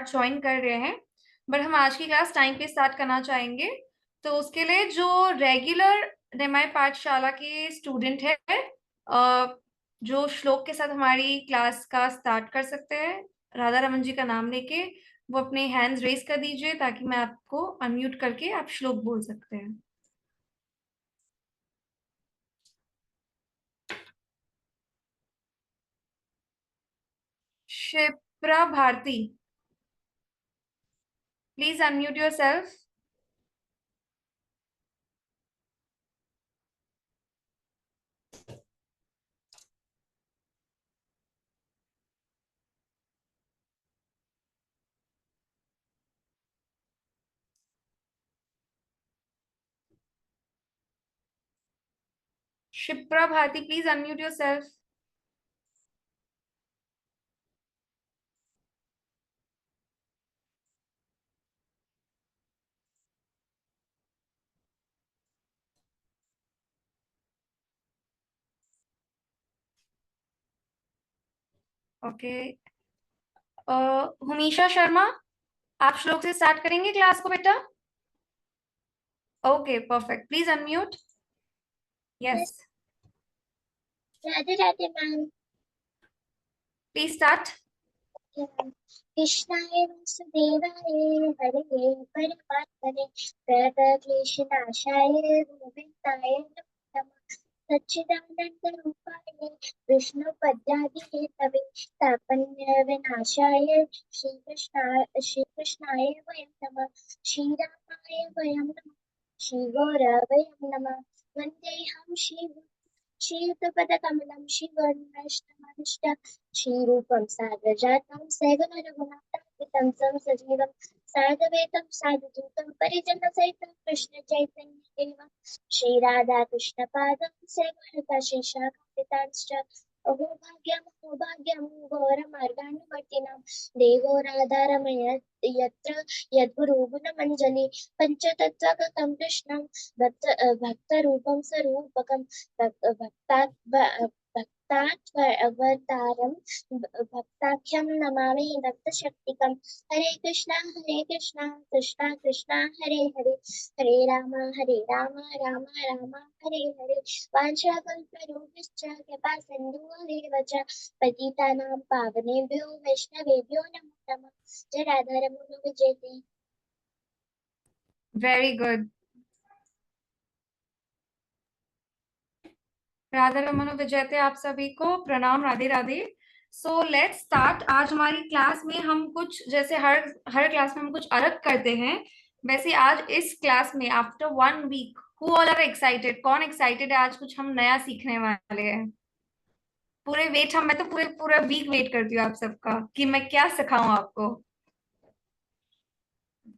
Join कर रहे हैं, बट हम आज की क्लास टाइम पे स्टार्ट करना चाहेंगे। तो उसके लिए जो रेगुलर निमाई पाठशाला के स्टूडेंट है, अ, जो श्लोक के साथ हमारी क्लास का स्टार्ट कर सकते हैं, राधा रमन जी का नाम लेके वो अपने हैंड्स रेज कर दीजिए ताकि मैं आपको अनम्यूट करके आप श्लोक बोल सकते हैं। Shipra Bharti, please unmute your self. Shipra Bharti, please unmute your self. Okay, Humisha Sharma, आप श्लोक से स्टार्ट करेंगे क्लास को बेटा? Okay perfect, please unmute. Yes, Radhe Radhe ma'am. Please start. कृष्णाय वासुदेवाय हरे परमात्मने प्रणतक्लेशनाशाय गोविन्दाय नमः नमः। सच्चिदानन्दरूपाय विष्णुपदाभिहेतवे तापन्य विनाशाय श्रीकृष्णाय वयं नमः। श्रीरामाय वयं नमः। श्रीगौरवयं नमः। वन्देऽहं श्रीयुतपदकमलं श्रीवर्णष्टमनिष्ठ श्रीरूपं साग्रजातं सैगुणरघुनाथान्वितं तं सजीवं सार्धवेदं साधुदूतं परिजनसहितं कृष्णचैतन्यदेवं श्रीराधाकृष्णपादं सैगुणकाशेषाकान्वितांश्च अहोभाग्यं घोरमार्गानुवर्तिनां देवो राधारमय यत्र यद्गुरुगुणमञ्जलि पञ्चतत्त्वगतं कृष्णं भक्तरूपं स्वरूपकं भक्तावतारं भक्ताख्यं नमामि भक्तशक्तिकं। हरे कृष्णा कृष्णा कृष्णा हरे हरे हरे राम राम राम हरे हरे। वाञ्छाकल्पतरुभ्यश्च कृपा सिन्धुरेव च पतितानां पावनेभ्यो वैष्णवेभ्यो नमो नमः। जय राधा रमण विजयते। वेरी गुड, राधा रमन विजयते आप सभी को प्रणाम, राधे राधे। सो लेट्स स्टार्ट। आज हमारी क्लास में हम कुछ, जैसे हर हर क्लास में हम कुछ अलग करते हैं, वैसे आज इस क्लास में after 1 week who all are excited, कौन एक्साइटेड है? आज कुछ हम नया सीखने वाले हैं। पूरे वेट, हम मैं तो पूरे पूरा वीक वेट करती हूँ आप सबका कि मैं क्या सिखाऊं आपको।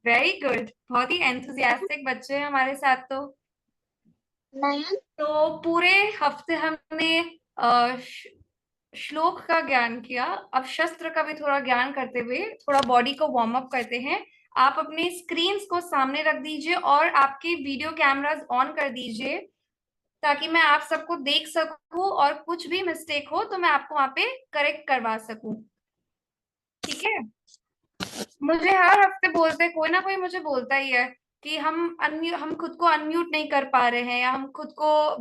वेरी गुड, बहुत ही एंथुजियास्टिक बच्चे हैं हमारे साथ। मैम तो पूरे हफ्ते हमने श्लोक का ज्ञान किया। अब शस्त्र का भी थोड़ा ज्ञान करते हुए थोड़ा बॉडी को वार्म अप करते हैं। आप अपने स्क्रीन्स को सामने रख दीजिए और आपके वीडियो कैमरास ऑन कर दीजिए ताकि मैं आप सबको देख सकूं और कुछ भी मिस्टेक हो तो मैं आपको वहां पे करेक्ट करवा सकूं। ठीक है? मुझे हर हफ्ते बोलते, कोई ना कोई मुझे बोलता ही है कि हम खुद को अनम्यूट नहीं कर पा रहे हैं, या हम खुद को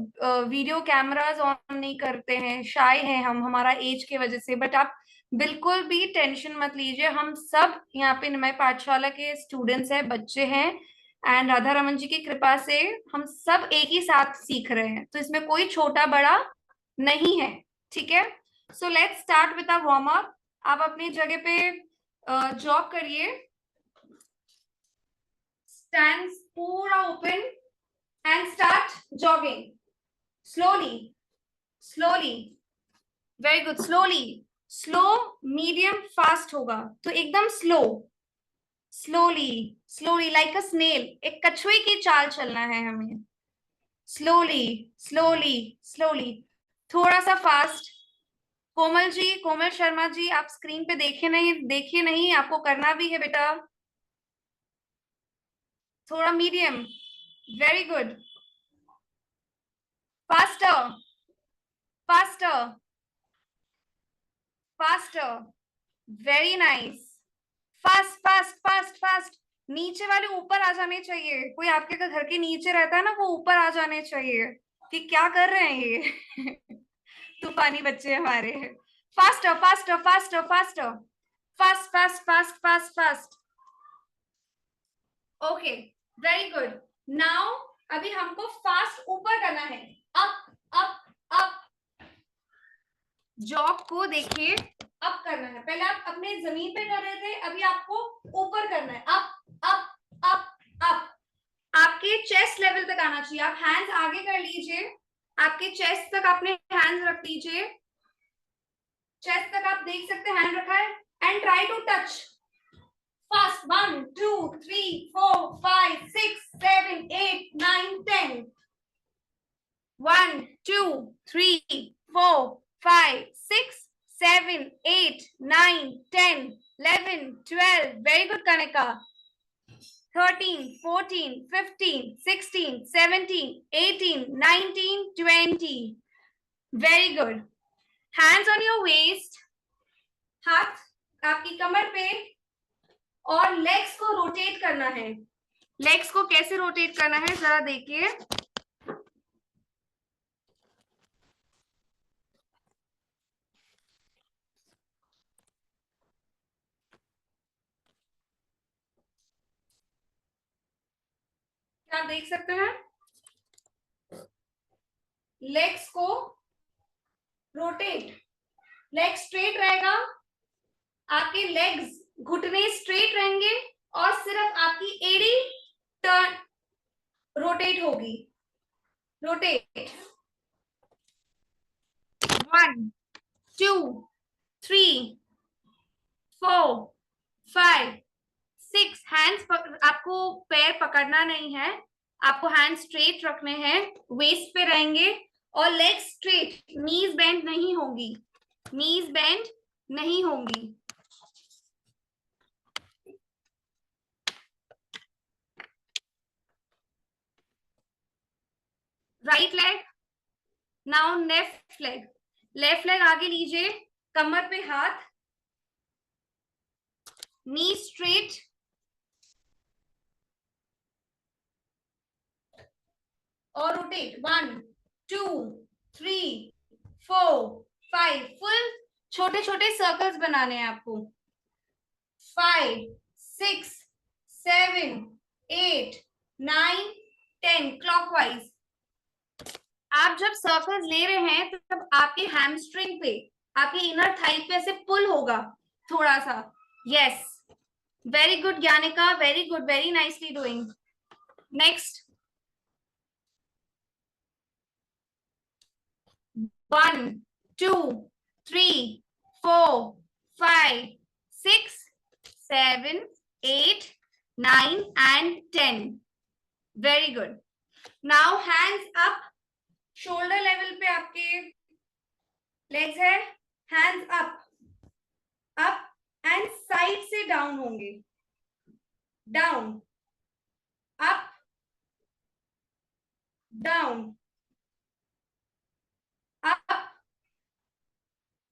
वीडियो कैमरास ऑन नहीं करते हैं, शाय हैं हम हमारा एज की वजह से। बट आप बिल्कुल भी टेंशन मत लीजिए, हम सब यहाँ पे निमाई पाठशाला के स्टूडेंट्स हैं, बच्चे हैं, एंड राधा रमन जी की कृपा से हम सब एक ही साथ सीख रहे हैं, तो इसमें कोई छोटा बड़ा नहीं है। ठीक है? So let's start with a warm up. आप अपनी जगह पे जॉग करिए, स्टैंड पूरा open and start jogging slowly slowly. Very good, slowly. Slow, medium, fast होगा तो एकदम slow, slowly slowly like a snail, एक कछुए की चाल चलना है हमें। स्लोली स्लोली स्लोली, थोड़ा सा फास्ट। कोमल जी, कोमल शर्मा जी, आप स्क्रीन पे देखिए नहीं, आपको करना भी है बेटा। थोड़ा medium, very good. Faster faster faster, very nice. Fast नीचे वाले ऊपर आ जाने चाहिए। कोई आपके घर के नीचे रहता है ना, वो ऊपर आ जाने चाहिए। कि क्या कर रहे हैं ये तूफानी बच्चे हमारे। Faster faster faster faster, fast fast fast fast fast. Okay, very good. Now अभी हमको फास्ट ऊपर करना है। Up up up. जॉब को देखिए, अप करना है। पहले आप अपने जमीन पे कर रहे थे, अभी आपको ऊपर करना है। Up up up up. आपके चेस्ट लेवल तक आना चाहिए। आप हैंड्स आगे कर लीजिए, आपके चेस्ट तक अपने हैंड्स रख दीजिए। चेस्ट तक आप देख सकते हैं हैंड रखा है। And try to touch fast. 1 2 3 4 5 6 7 8 9 10. 1 2 3 4 5 6 7 8 9 10 11 12. Very good, Kanika. 13 14 15 16 17 18 19 20. Very good. Hands on your waist. हाथ आपकी कमर पे, और लेग्स को रोटेट करना है। लेग्स को कैसे रोटेट करना है जरा देखिए। क्या आप देख सकते हैं? लेग्स को रोटेट। लेग स्ट्रेट रहेगा, आपके लेग्स घुटने स्ट्रेट रहेंगे, और सिर्फ आपकी एड़ी टर्न रोटेट होगी। रोटेट। 1 2 3 4 5 6। हैंड्स आपको पैर पकड़ना नहीं है, आपको हैंड स्ट्रेट रखने हैं, वेस्ट पे रहेंगे, और लेग स्ट्रेट। नीज बेंड नहीं होंगी, नीज बेंड नहीं होंगी। Right leg. Now left leg. Left leg आगे लीजिए, कमर पे हाथ, नी स्ट्रेट, और रोटेट। 1 2 3 4 5। फुल छोटे छोटे सर्कल्स बनाने हैं आपको। 5 6 7 8 9 10 क्लॉकवाइज। आप जब सर्कल्स ले रहे हैं तो तब आपके हैमस्ट्रिंग पे, आपके इनर थाई पे से पुल होगा थोड़ा सा। Yes, very good Gyanika, very good, very nicely doing. Next. 1 2 3 4 5 6 7 8 9 and 10. Very good. Now hands up. Shoulder level पे आपके लेग्स है। Hands up, up and side से डाउन होंगे। Down, up, down, up,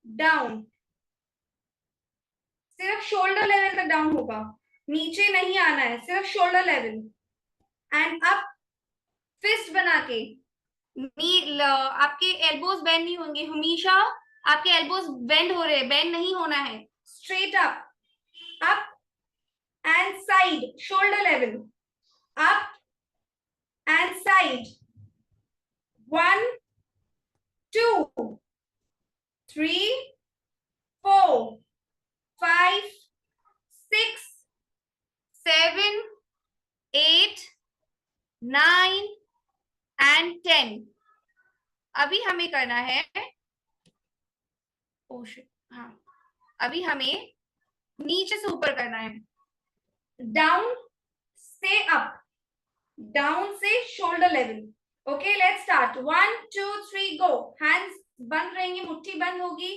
down. सिर्फ शोल्डर लेवल तक down होगा, नीचे नहीं आना है, सिर्फ shoulder level. And up, fist बना के। आपके एल्बोज बेंड नहीं होंगे हमेशा, आपके एल्बोज बेंड हो रहे हैं, बेंड नहीं होना है। Straight up, up and side, shoulder level, up and side. 1 2 3 4 5 6 7 8 9 and 10। अभी हमें करना है, हाँ, अभी हमें नीचे से ऊपर करना है। डाउन से अप, डाउन से shoulder level. Okay, let's start. 1 2 3 go. Hands बंद रहेंगे, मुट्ठी बंद होगी।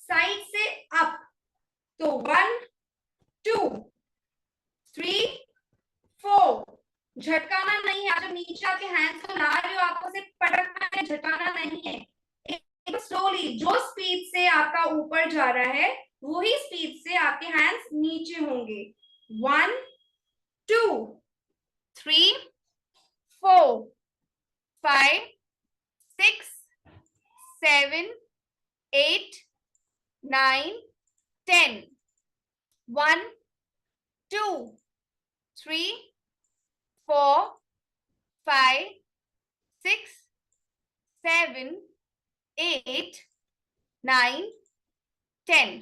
साइड से अप, तो 1 2 3 4। झटकाना नहीं है। आप जब नीचे आके हैंड्स को ला रहे हो, आपको सिर्फ पटकना है, झटकाना नहीं है। एक स्लोली, जो स्पीड से आपका ऊपर जा रहा है वही स्पीड से आपके हैंड्स नीचे होंगे। 1 2, 3, 4, 5, 6, 7, 8, 9, 10. 1, 2, 3, 4, 5, 6, 7, 8, 9, 10.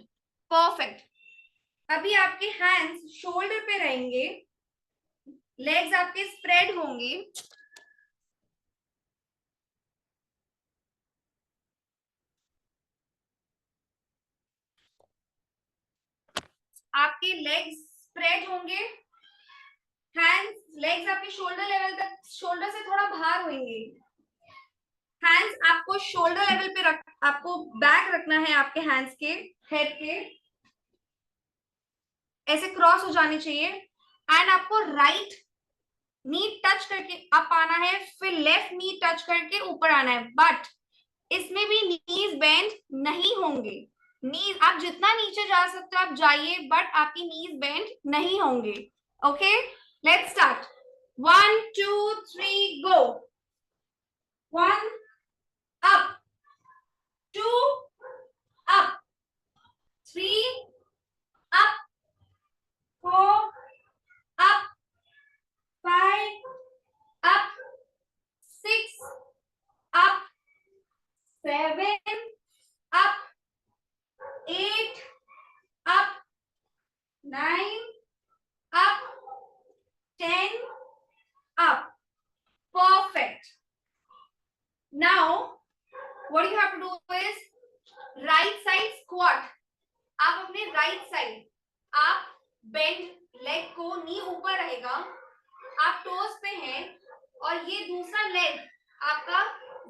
परफेक्ट. अभी आपके हैंड्स शोल्डर पे रहेंगे, लेग्स आपके स्प्रेड होंगे. आपके लेग्स स्प्रेड होंगे, हैंड्स लेग्स आपके शोल्डर लेवल तक, शोल्डर से थोड़ा बाहर होंगे. हैंड्स आपको शोल्डर लेवल पे आपको बैक रखना है, आपके हैंड्स के हेड के ऐसे क्रॉस हो जाने चाहिए. एंड आपको राइट नी टच करके अप आना है, फिर लेफ्ट नी टच करके ऊपर आना है. बट इसमें भी नीज बेंड नहीं होंगे. नीज आप जितना नीचे जा सकते हो आप जाइए, बट आपकी नीज बेंड नहीं होंगे. Okay, let's start. 1, 2, 3 go. 1 up, 2 up, 3 up, 4 up, 5 up, 6 up, 7 up, 8 up, 9 up, 10 up. Perfect. Now what you have to do is right side squat. आप अपने राइट साइड आप बेंड, लेग को नी ऊपर रहेगा, आप टोस पे हैं और ये दूसरा लेग आपका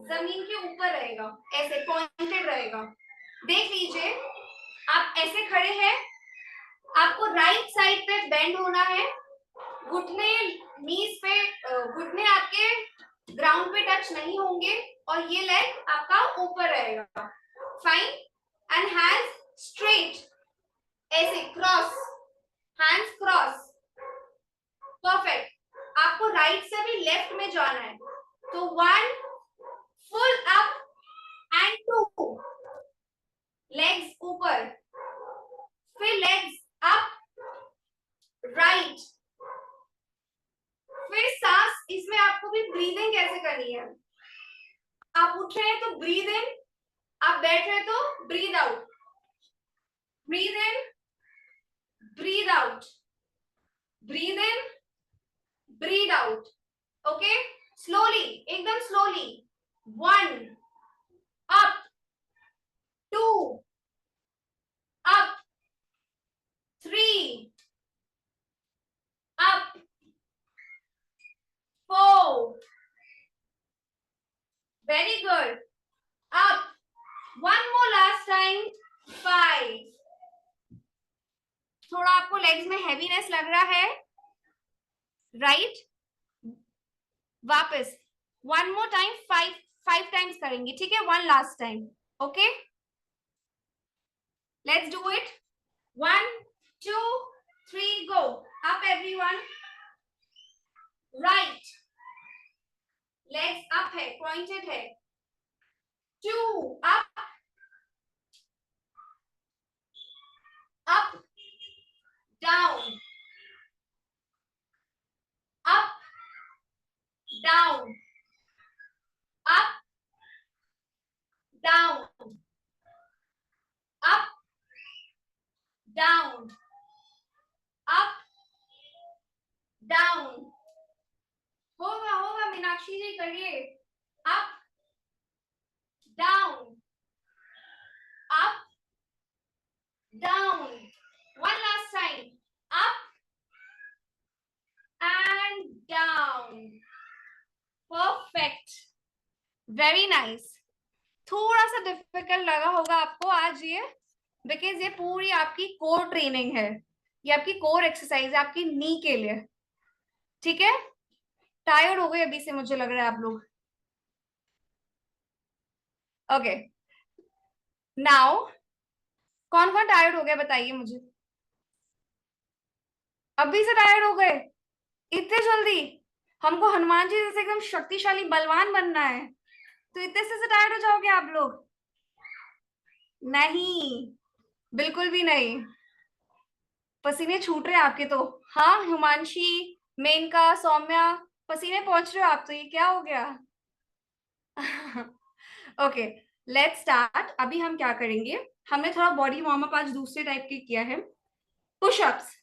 जमीन के ऊपर रहेगा, ऐसे पॉइंटेड रहेगा. देख लीजिए, आप ऐसे खड़े हैं, आपको राइट साइड पे बेंड होना है, घुटने नीज पे, घुटने आपके ग्राउंड पे टच नहीं होंगे और ये लेग आपका ऊपर रहेगा. फाइन. एंड हैंड्स स्ट्रेट, ऐसे क्रॉस, हैंड्स क्रॉस. परफेक्ट. आपको राइट से भी लेफ्ट में जाना है, तो 1 फुल अप एंड 2 लेग्स ऊपर, फिर लेग्स अप, राइट. फिर सांस, इसमें आपको भी ब्रीदिंग कैसे करनी है. आप उठ रहे हैं तो ब्रीद इन, आप बैठ रहे तो breathe out. Breathe in, breathe out, breathe in, breathe out. Okay, slowly, एकदम slowly. 1 up, 2 up, 3 up, 4, very good, up. One more last time. 5. थोड़ा आपको लेग्स में हैवीनेस लग रहा है, राइट. वापस 1 more time. 5 टाइम्स करेंगे, ठीक है. 1 last time. Okay, let's do it. 1, 2, 3 go. Up everyone. Right legs up है, पॉइंटेड है. 2 up, up, down, up, down, up, down, up, down, up, down. होगा होगा, मीनाक्षी जी करिए. Up, down, up, down. One last time. Up and down. Perfect. Very nice. थोड़ा सा difficult लगा होगा आपको आज ये, बिकॉज ये पूरी आपकी कोर ट्रेनिंग है, ये आपकी कोर एक्सरसाइज है आपकी नी के लिए. ठीक है, टायर्ड हो गए अभी से मुझे लग रहा है आप लोग. ओके, नाउ कौन कौन टायर्ड हो गया बताइए मुझे. अभी से टायर्ड हो गए. इतने जल्दी? हमको हनुमान जी जैसे एकदम शक्तिशाली बलवान बनना है, तो इतने से टायर्ड हो जाओगे आप लोग? नहीं, बिल्कुल भी नहीं। पसीने छूट रहे हैं आपके तो। हाँ हिमांशी, मेनका, सौम्या, पसीने पहुंच रहे हो आप तो, ये क्या हो गया? Okay, let's start. अभी हम क्या करेंगे, हमने थोड़ा बॉडी वार्म अप आज दूसरे टाइप के किया है। पुशअप्स,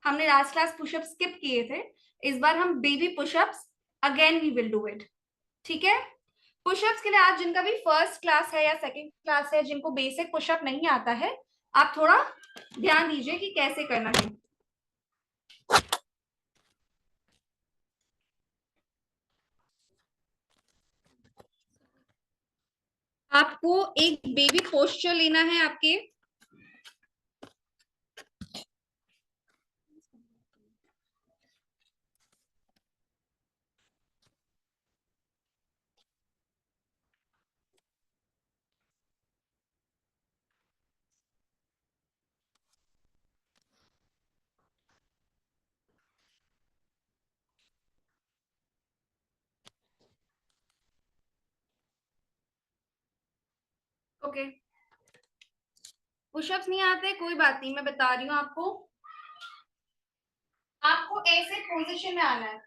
हमने लास्ट क्लास पुशअप स्किप किए थे, इस बार हम baby pushups again we will do it. ठीक है? पुशअप्स के लिए आज जिनका भी फर्स्ट क्लास है या सेकंड क्लास है, जिनको बेसिक पुशअप नहीं आता है, आप थोड़ा ध्यान दीजिए कि कैसे करना है। आपको एक बेबी पोस्चर लेना है आपके। ओके, पुशअप्स नहीं आते कोई बात नहीं, मैं बता रही हूँ आपको। आपको ऐसे पोजीशन में आना है।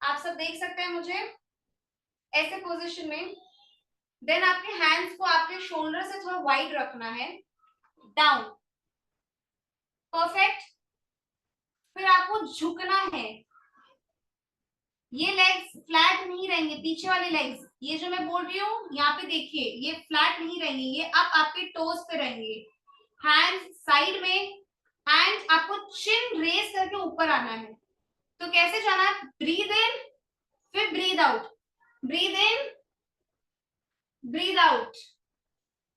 आप सब देख सकते हैं मुझे? ऐसे पोजीशन में देन आपके हैंड्स को आपके शोल्डर से थोड़ा वाइड रखना है, डाउन। परफेक्ट। फिर आपको झुकना है। ये लेग्स फ्लैट नहीं रहेंगे, पीछे वाले लेग्स, ये जो मैं बोल रही हूँ यहाँ पे देखिए, ये फ्लैट नहीं रहेंगे, ये अब आपके टोज पे रहेंगे। हैंड्स साइड में, एंड आपको चिन रेस करके ऊपर आना है। तो कैसे जाना है? ब्रीद इन, फिर breathe out, breathe in, breathe out,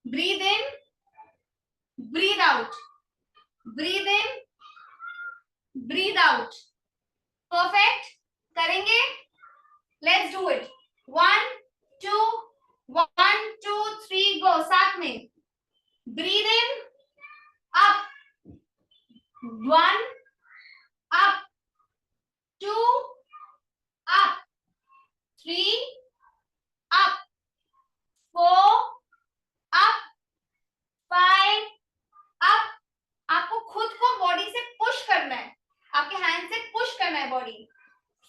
breathe in, breathe out, breathe in, breathe out. Perfect. करेंगे? Let's do it. 1 2 1 2 3 गो, साथ में। Breathe in, up, 1 up, 2 up, 3 up, 4 up, 5 up. आपको खुद को बॉडी से पुश करना है, आपके हैंड से पुश करना है body.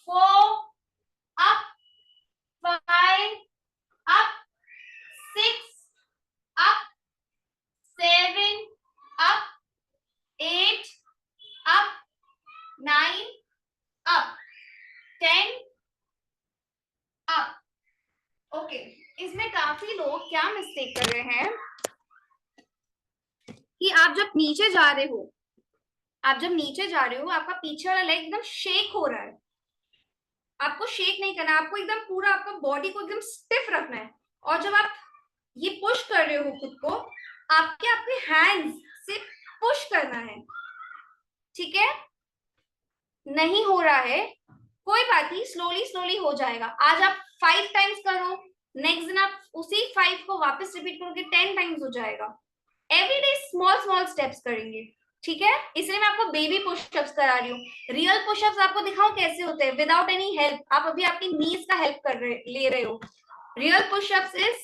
4 up, 5 up, 6 up, 7 up, 8 up, 9 up, 10 up. Okay, इसमें काफी लोग क्या मिस्टेक कर रहे हैं कि आप जब नीचे जा रहे हो, आपका पीछे वाला लेग एकदम शेक हो रहा है। आपको शेक नहीं करना, आपको एकदम पूरा आपका बॉडी को एकदम स्टिफ रखना है। और जब आप ये पुश कर रहे हो खुद को, आपके अपने हैंड्स से पुश करना है। ठीक है? नहीं हो रहा है कोई बात नहीं, स्लोली स्लोली हो जाएगा। आज आप 5 टाइम्स करो, नेक्स्ट दिन आप उसी 5 को वापस रिपीट करोगे, 10 टाइम्स हो जाएगा। एवरीडे स्मॉल स्मॉल स्टेप्स करेंगे। ठीक है? इसलिए मैं आपको बेबी पुशअप्स करा रही हूँ। रियल पुशअप्स आपको दिखाऊं कैसे होते हैं विदाउट एनी हेल्प। आप अभी आपकी नीज का हेल्प ले रहे हो। Real pushups is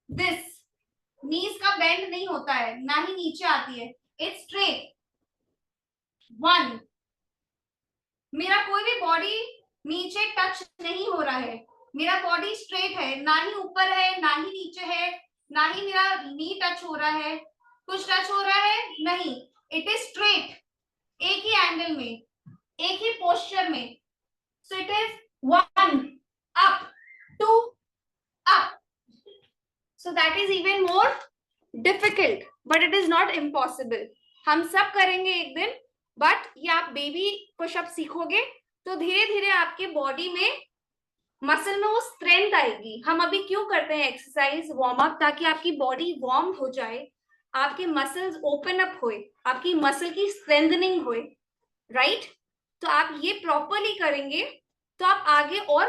this. Knees का बेंड नहीं होता है, ना ही नीचे आती है, इट्स स्ट्रेट। 1, मेरा कोई भी बॉडी नीचे टच नहीं हो रहा है, मेरा बॉडी स्ट्रेट है, ना ही ऊपर है ना ही नीचे है, ना ही मेरा नी टच हो रहा है, कुछ टच हो रहा है नहीं, इट इज स्ट्रेट, एक ही एंगल में, एक ही पोस्चर में। So it is 1 up, 2 up. So that is even more difficult, but it is not impossible. हम सब करेंगे एक दिन, बट ये आप बेबी पुशअप सीखोगे तो धीरे धीरे आपके बॉडी में मसल में वो स्ट्रेंथ आएगी। हम अभी क्यों करते हैं एक्सरसाइज वार्म अप? ताकि आपकी बॉडी वार्म हो जाए, आपके मसल्स ओपन अप होए, आपकी मसल की स्ट्रेंथनिंग होए, राइट? तो आप ये प्रॉपरली करेंगे तो आप आगे और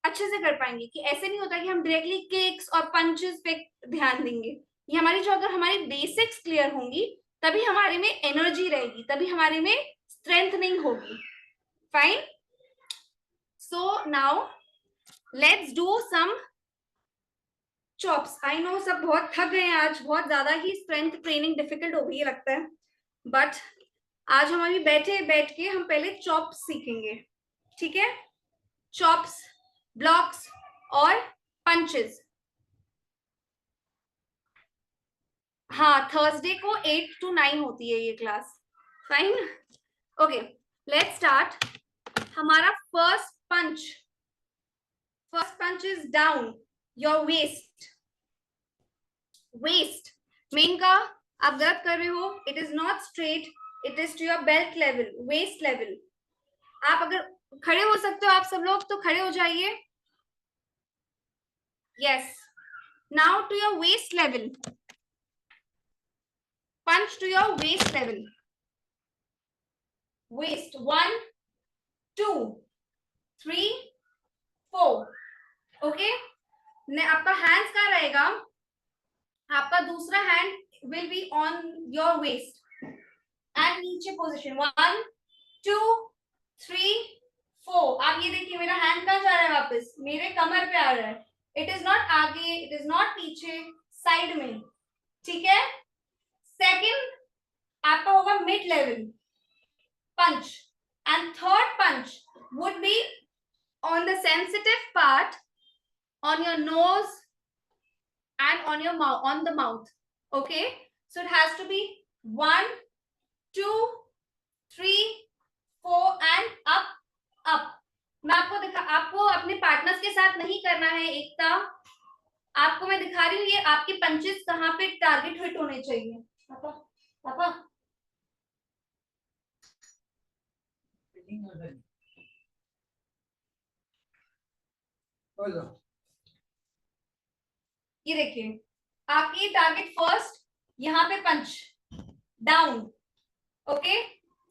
अच्छे से कर पाएंगे। कि ऐसे नहीं होता कि हम डायरेक्टली किक्स और पंचेस पे ध्यान देंगे। ये हमारी जो, अगर हमारी बेसिक्स क्लियर होंगी तभी हमारे में एनर्जी रहेगी, तभी हमारे में स्ट्रेंथनिंग होगी। Fine. So now let's do some chops. I know सब बहुत थक गए हैं आज, बहुत ज्यादा ही स्ट्रेंथ ट्रेनिंग डिफिकल्ट हो गई है लगता है, बट आज हम अभी बैठ के हम पहले चॉप्स सीखेंगे। ठीक है, चॉप्स, ब्लॉक्स और पंचेस। हाँ, थर्सडे को 8 to 9 होती है ये क्लास। Fine, okay, let's start. हमारा first punch is down your waist. Waist मेन का आप गलत कर रहे हो। It is not straight, it is to your belt level, waist level. आप अगर खड़े हो सकते हो आप सब लोग तो खड़े हो जाइए। Yes, now to your waist level, punch to your waist level. Waist 1 2 3 4। Okay, आपका हैंड्स कहाँ रहेगा? आपका दूसरा hand will be on your waist and नीचे पोजीशन 1 2 3 4। आप ये देखिए मेरा हैंड कहाँ जा रहा है? वापस मेरे कमर पे आ रहा है। इट इज नॉट आगे, इट इज नॉट पीछे, साइड में। ठीक है। सेकंड आपका होगा mid level punch, and third punch would be on the sensitive part, on your nose and on your mouth, on the mouth. Okay, so it has to be 1 2 3 4 and up. मैं आपको अपने partners के साथ नहीं करना है एकता, आपको मैं दिखा रही हूँ ये आपके पंचेस कहाँ पे टारगेट हिट होने चाहिए। पापा पापा ये देखिए आपकी टारगेट फर्स्ट यहाँ पे punch down. Okay,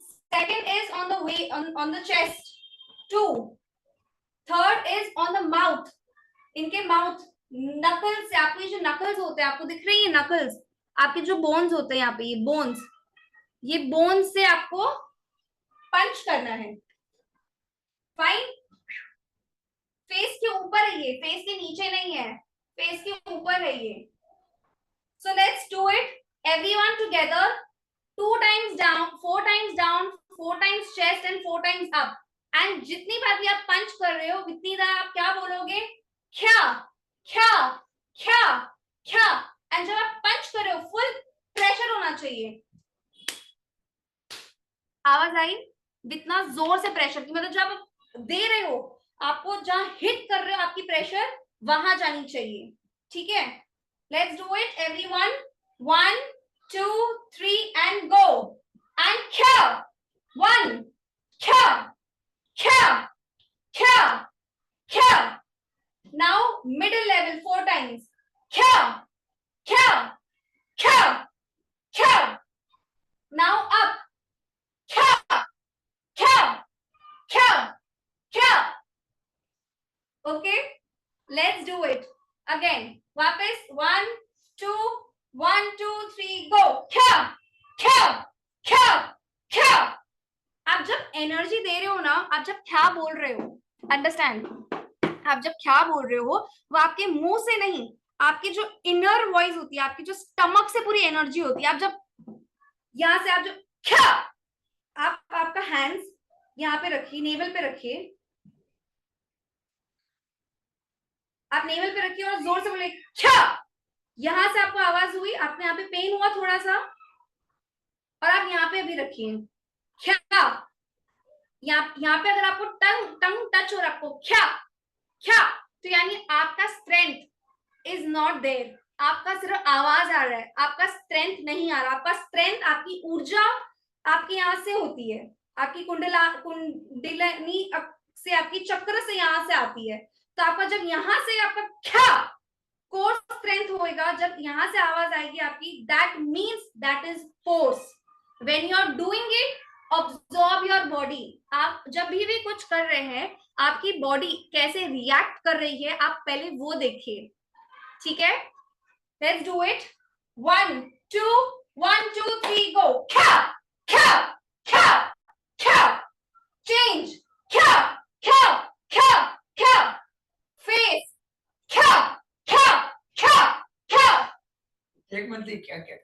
second is on the way on the chest 2, third is on the mouth, इनके माउथ नकल से। आपको ये जो नकल्स होते हैं आपको दिख रही है, नकल्स आपके जो बोन्स होते हैं यहाँ पे, ये बोन्स, ये बोन्स से आपको पंच करना है। फाइन, फेस के ऊपर है ये, फेस के नीचे नहीं है, फेस के ऊपर है ये। So let's do it everyone together, 2 times down, 4 times down, 4 times chest and 4 times up। And जितनी बार भी आप पंच कर रहे हो उतनी बार आप क्या बोलोगे? ख्या ख्या ख्या ख्या। एंड जब आप पंच कर रहे हो फुल प्रेशर होना चाहिए। आवाज आई? जितना जोर से प्रेशर की, मतलब जब आप दे रहे हो आपको जहां हिट कर रहे हो आपकी प्रेशर वहां जानी चाहिए। ठीक है, let's do it everyone. 1 2 3 and go and kya 1 kya kya kya kya। now middle level 4 times kya kya kya kya। now up kya kya kya kya। okay, let's do it again। वापस 1 2 1 2 3 go kya kya kya kya। आप जब energy दे रहे हो ना, आप जब क्या बोल रहे हो, अंडरस्टैंड, आप जब क्या बोल रहे हो वो आपके मुंह से नहीं, आपकी जो इनर वॉइस होती है, आपकी जो स्टमक से पूरी एनर्जी होती है। आप जब यहां से आप जो क्या, आप आपका हैंड्स यहाँ पे रखिए, नेवल पे रखिए, आप नेवल पे रखिए और जोर से बोले क्या। यहां से आपको आवाज हुई, आपको यहाँ पे पेन हुआ थोड़ा सा, और आप यहाँ पे अभी रखिए क्या। यहाँ पे अगर आपको टंग टच हो रहा है आपको क्या क्या, तो यानी आपका स्ट्रेंथ इज नॉट देयर, आपका सिर्फ आवाज आ रहा है, आपका स्ट्रेंथ नहीं आ रहा। आपका स्ट्रेंथ, आपकी ऊर्जा आपके यहाँ से होती है, आपकी कुंडलिनी से, आपकी चक्र से यहाँ से आती है। तो आपका जब यहाँ से आपका क्या कोर स्ट्रेंथ होएगा, जब यहाँ से आवाज आएगी आपकी, that means that is force. When you are doing it absorb your body. आप जब भी कुछ कर रहे हैं, आपकी बॉडी कैसे रिएक्ट कर रही है, आप पहले वो देखिए, ठीक है? Let's do it. 1 2 1 2 3 गो। ख्या ख्या ख्या ख्या, चेंज, ख्या ख्या ख्या ख्या, फेस, ख्या ख्या ख्या ख्या। एक मिनट देख क्या क्या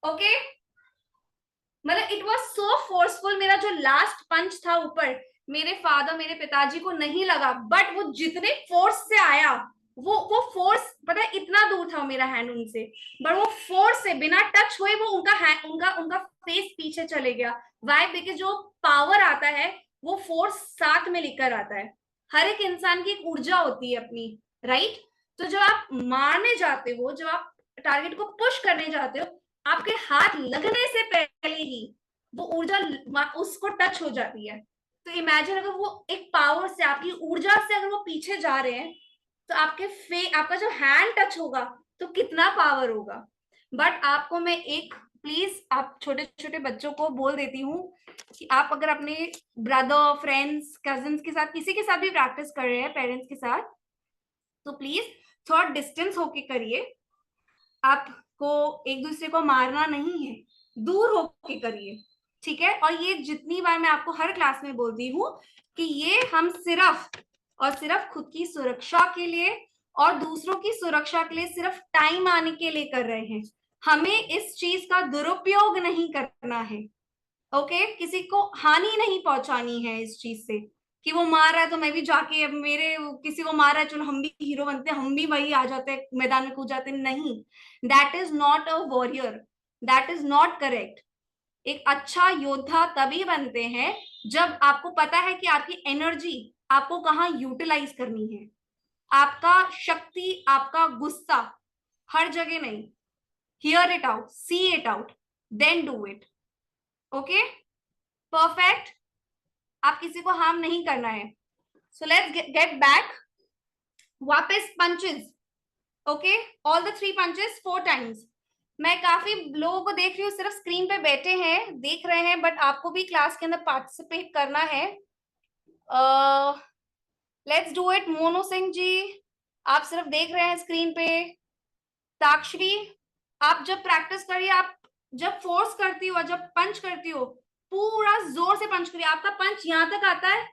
ओके, मतलब इट वाज सो फोर्सफुल। मेरा जो लास्ट पंच था ऊपर, मेरे फादर, मेरे पिताजी को नहीं लगा, बट वो जितने फोर्स से आया, वो फोर्स पता है इतना दूर था मेरा हैंड उनसे, बट वो फोर्स से बिना टच हुए वो उनका हैंड, उनका फेस पीछे चले गया। वाई? बिकॉज जो पावर आता है वो फोर्स साथ में लेकर आता है। हर एक इंसान की एक ऊर्जा होती है अपनी, राइट? तो जब आप मारने जाते हो, जब आप टारगेट को पुश करने जाते हो, आपके हाथ लगने से पहले ही वो ऊर्जा उसको टच हो जाती है। तो इमेजिन अगर वो एक पावर से, आपकी ऊर्जा से अगर वो पीछे जा रहे हैं, तो आपका जो हैंड टच होगा तो कितना पावर होगा। बट आपको मैं एक, प्लीज आप छोटे छोटे बच्चों को बोल देती हूँ कि आप अगर अपने ब्रदर, फ्रेंड्स, कजिन्स के साथ, किसी के साथ भी प्रैक्टिस कर रहे हैं, पेरेंट्स के साथ, तो प्लीज थोड़ा डिस्टेंस होके करिए। आपको एक दूसरे को मारना नहीं है, दूर होके करिए, ठीक है? और ये जितनी बार मैं आपको हर क्लास में बोलती हूँ कि ये हम सिर्फ और सिर्फ खुद की सुरक्षा के लिए और दूसरों की सुरक्षा के लिए सिर्फ टाइम आने के लिए कर रहे हैं। हमें इस चीज का दुरुपयोग नहीं करना है, ओके? किसी को हानि नहीं पहुंचानी है इस चीज से कि वो मार रहा है तो मैं भी जाके, अब मेरे किसी को मार रहा है चलो हम भी हीरो बनते हैं, हम भी वही आ जाते हैं, मैदान में कूद जाते हैं। नहीं, that is not a warrior, that is not correct. एक अच्छा योद्धा तभी बनते हैं जब आपको पता है कि आपकी एनर्जी आपको कहाँ यूटिलाइज करनी है। आपका शक्ति, आपका गुस्सा हर जगह नहीं। Hear it out, see it out, then do it. Okay, perfect. आप किसी को हार्म नहीं करना है। So let's get back. वापस punches, okay? All the 3 punches 4 times. मैं काफी लोगों को देख रही हूँ सिर्फ स्क्रीन पे बैठे हैं, देख रहे हैं, बट आपको भी क्लास के अंदर पार्टिसिपेट करना है। Let's do it. Monu Singh ji, आप सिर्फ देख रहे हैं स्क्रीन पे। साक्षरी, आप जब प्रैक्टिस करिए, आप जब फोर्स करती हो, जब पंच करती हो, पूरा जोर से पंच करिए। आपका पंच यहाँ तक आता है,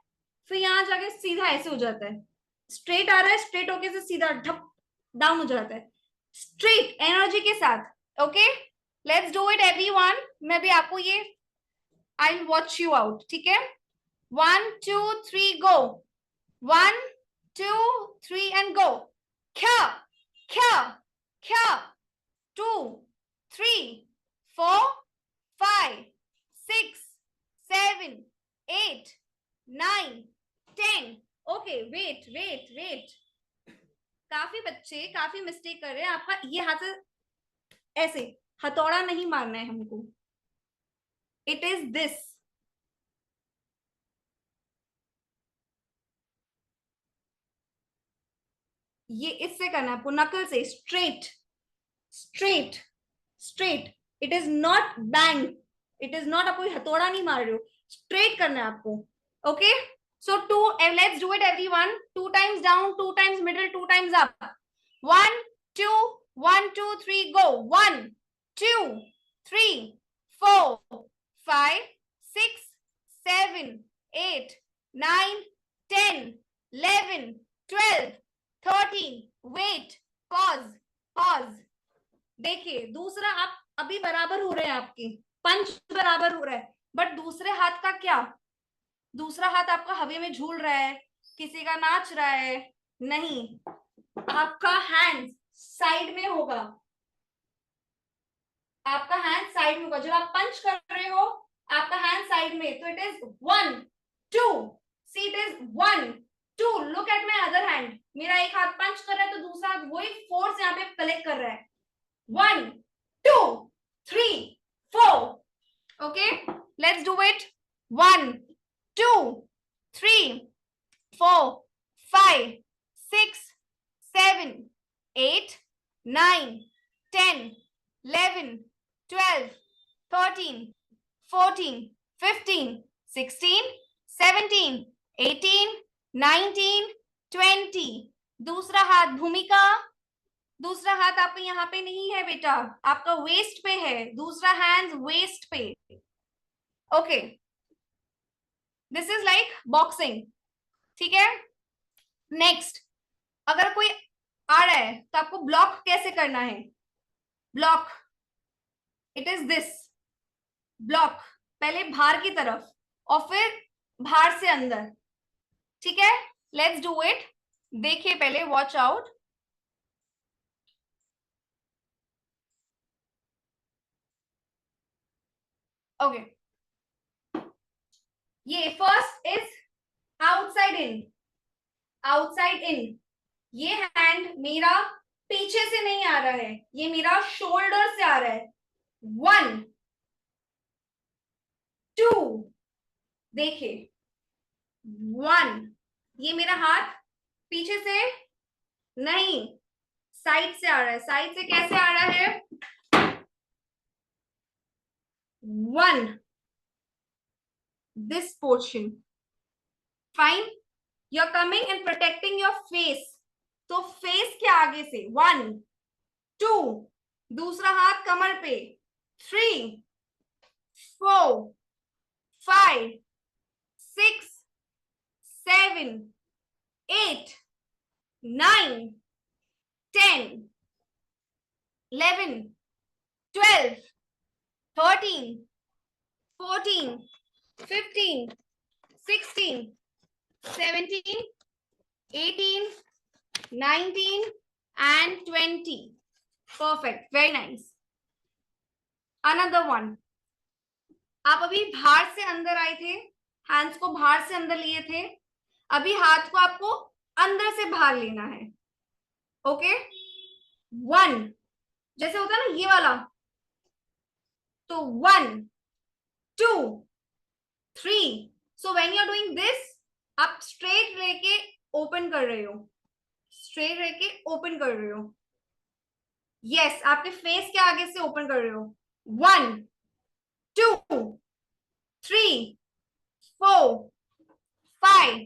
फिर यहाँ जाके सीधा ऐसे हो जाता है, स्ट्रेट आ रहा है, स्ट्रेट होके से सीधा ढप डाउन हो जाता है, स्ट्रेट एनर्जी के साथ। Okay, let's do it everyone. मैं भी आपको ये, I will watch you out, ठीक है? 1 2 3 गो। 1 2 3 and go. ख्या ख्या ख्या, 2 3 4 5 6 7 8 9 10। ओके, वेट वेट वेट, काफी बच्चे काफी मिस्टेक कर रहे हैं। आपका ये हाथ से ऐसे हथौड़ा नहीं मारना है हमको, इट इज दिस। ये इससे करना है आपको, नकल से, straight straight straight. It is not bang, it is not, आप कोई हथौड़ा नहीं मार रहे हो, स्ट्रेट करना है आपको। Okay, so 2, let's do it everyone. 2 times down, 2 times middle, 2 times up. 1 2 1 2 3 go. 1 2 3 4 5 6 7 8 9 10 11 12 13। Wait, pause pause. देखिए दूसरा, आप अभी बराबर हो रहे हैं, आपके पंच बराबर हो रहा है, बट दूसरे हाथ का क्या? दूसरा हाथ आपका हवा में झूल रहा है, किसी का नाच रहा है? नहीं, आपका हैंड साइड में होगा, आपका हैंड साइड में होगा। जब आप पंच कर रहे हो, आपका हैंड साइड में, तो it is 1 2। See, it is 1 2। Look at my other hand. मेरा एक हाथ पंच कर रहा है, तो दूसरा हाथ वही फोर्स यहाँ पे कलेक्ट कर रहा है। 1 2 3 4। okay, let's do it. 1 2 3 4 5 6 7 8 9 10 11 12 13 14 15, 16, 17, 18, 19, 20. दूसरा हाथ भूमिका, दूसरा हाथ आपका यहाँ पे नहीं है बेटा, आपका वेस्ट पे है, दूसरा हैंड वेस्ट पे. Okay, this is like boxing. ठीक है. नेक्स्ट, अगर कोई आ रहा है तो आपको ब्लॉक कैसे करना है? Block, it is this block. पहले बाहर की तरफ और फिर बाहर से अंदर. ठीक है, लेट्स डू इट. देखिए पहले, वॉच आउट. ओके, ये first is outside in. Outside in. ये हैंड मेरा पीछे से नहीं आ रहा है, ये मेरा शोल्डर से आ रहा है. 1, 2, देखिए 1. ये मेरा हाथ पीछे से नहीं, साइड से आ रहा है. साइड से कैसे आ रहा है? 1, this portion. Fine. You're coming and protecting your face. तो फेस के आगे से 1, 2, दूसरा हाथ कमर पे. 3, 4, 5, 6, 7, 8, 9, 10, 11, 12, 13, 14, 15, 16, 17, 18, 19 and 20. Perfect. Very nice. Another one. आप अभी बाहर से अंदर आए थे, हैंड्स को बाहर से अंदर लिए थे. अभी हाथ को आपको अंदर से बाहर लेना है. ओके. 1, जैसे होता है ना ये वाला, तो 1, 2, 3. So when you are doing this, आप स्ट्रेट लेके ओपन कर रहे हो, स्ट्रेट लेके ओपन कर रहे हो. यस, आपके फेस के आगे से ओपन कर रहे हो. 1, 2, 3, 4, 5,